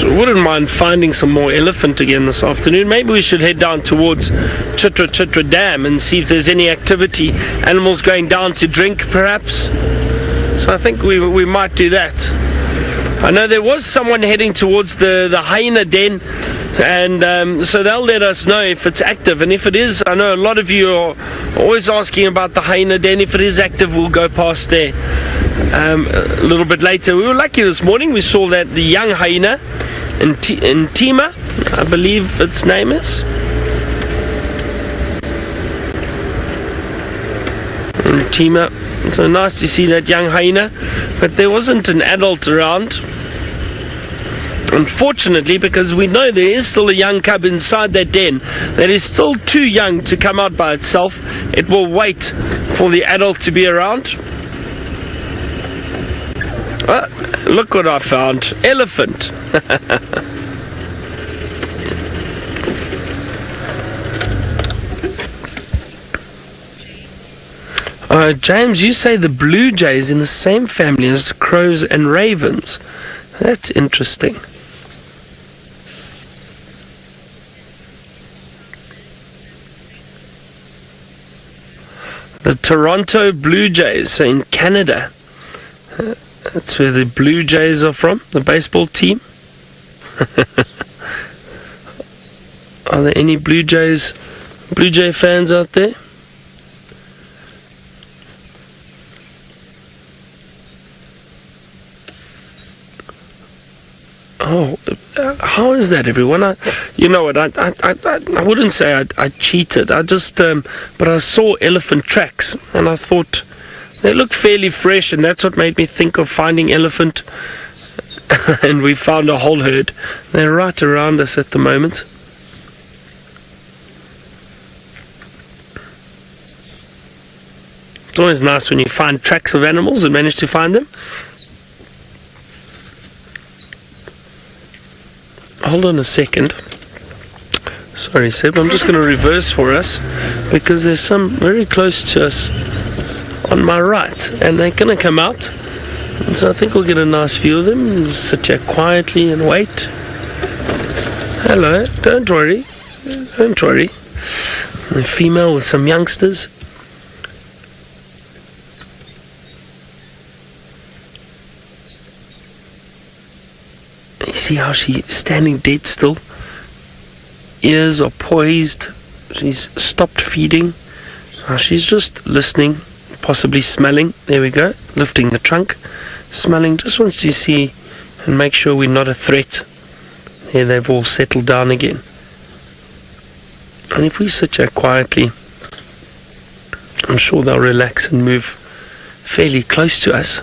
Wouldn't mind finding some more elephant again this afternoon. Maybe we should head down towards Chitwa Dam and see if there's any activity. Animals going down to drink, perhaps. So I think we might do that. I know there was someone heading towards the hyena den, and so they'll let us know if it's active. And if it is, I know a lot of you are always asking about the hyena den. If it is active, we'll go past there a little bit later. We were lucky this morning. We saw that the young hyena in Tima, I believe its name is. In Tima. So nice to see that young hyena, but there wasn't an adult around, unfortunately, because we know there is still a young cub inside that den that is still too young to come out by itself. It will wait for the adult to be around. Look what I found. Elephant. James, you say the blue jay is in the same family as crows and ravens. That's interesting. The Toronto Blue Jays in Canada. That's where the Blue Jays are from, the baseball team. Are there any Blue Jay fans out there? Oh, how is that, everyone? You know what? I wouldn't say I cheated. I just, but I saw elephant tracks, and I thought they looked fairly fresh, and that's what made me think of finding elephant. And we found a whole herd. They're right around us at the moment. It's always nice when you find tracks of animals and manage to find them. Hold on a second. Sorry, Seb. I'm just going to reverse for us because there's some very close to us on my right, and they're going to come out. And so I think we'll get a nice view of them. Just sit here quietly and wait. Hello. Don't worry. Don't worry. A female with some youngsters. You see how she's standing dead still? Ears are poised. She's stopped feeding. Now she's just listening, possibly smelling. There we go. Lifting the trunk. Smelling. Just wants to see and make sure we're not a threat. Here they've all settled down again. And if we sit here quietly, I'm sure they'll relax and move fairly close to us.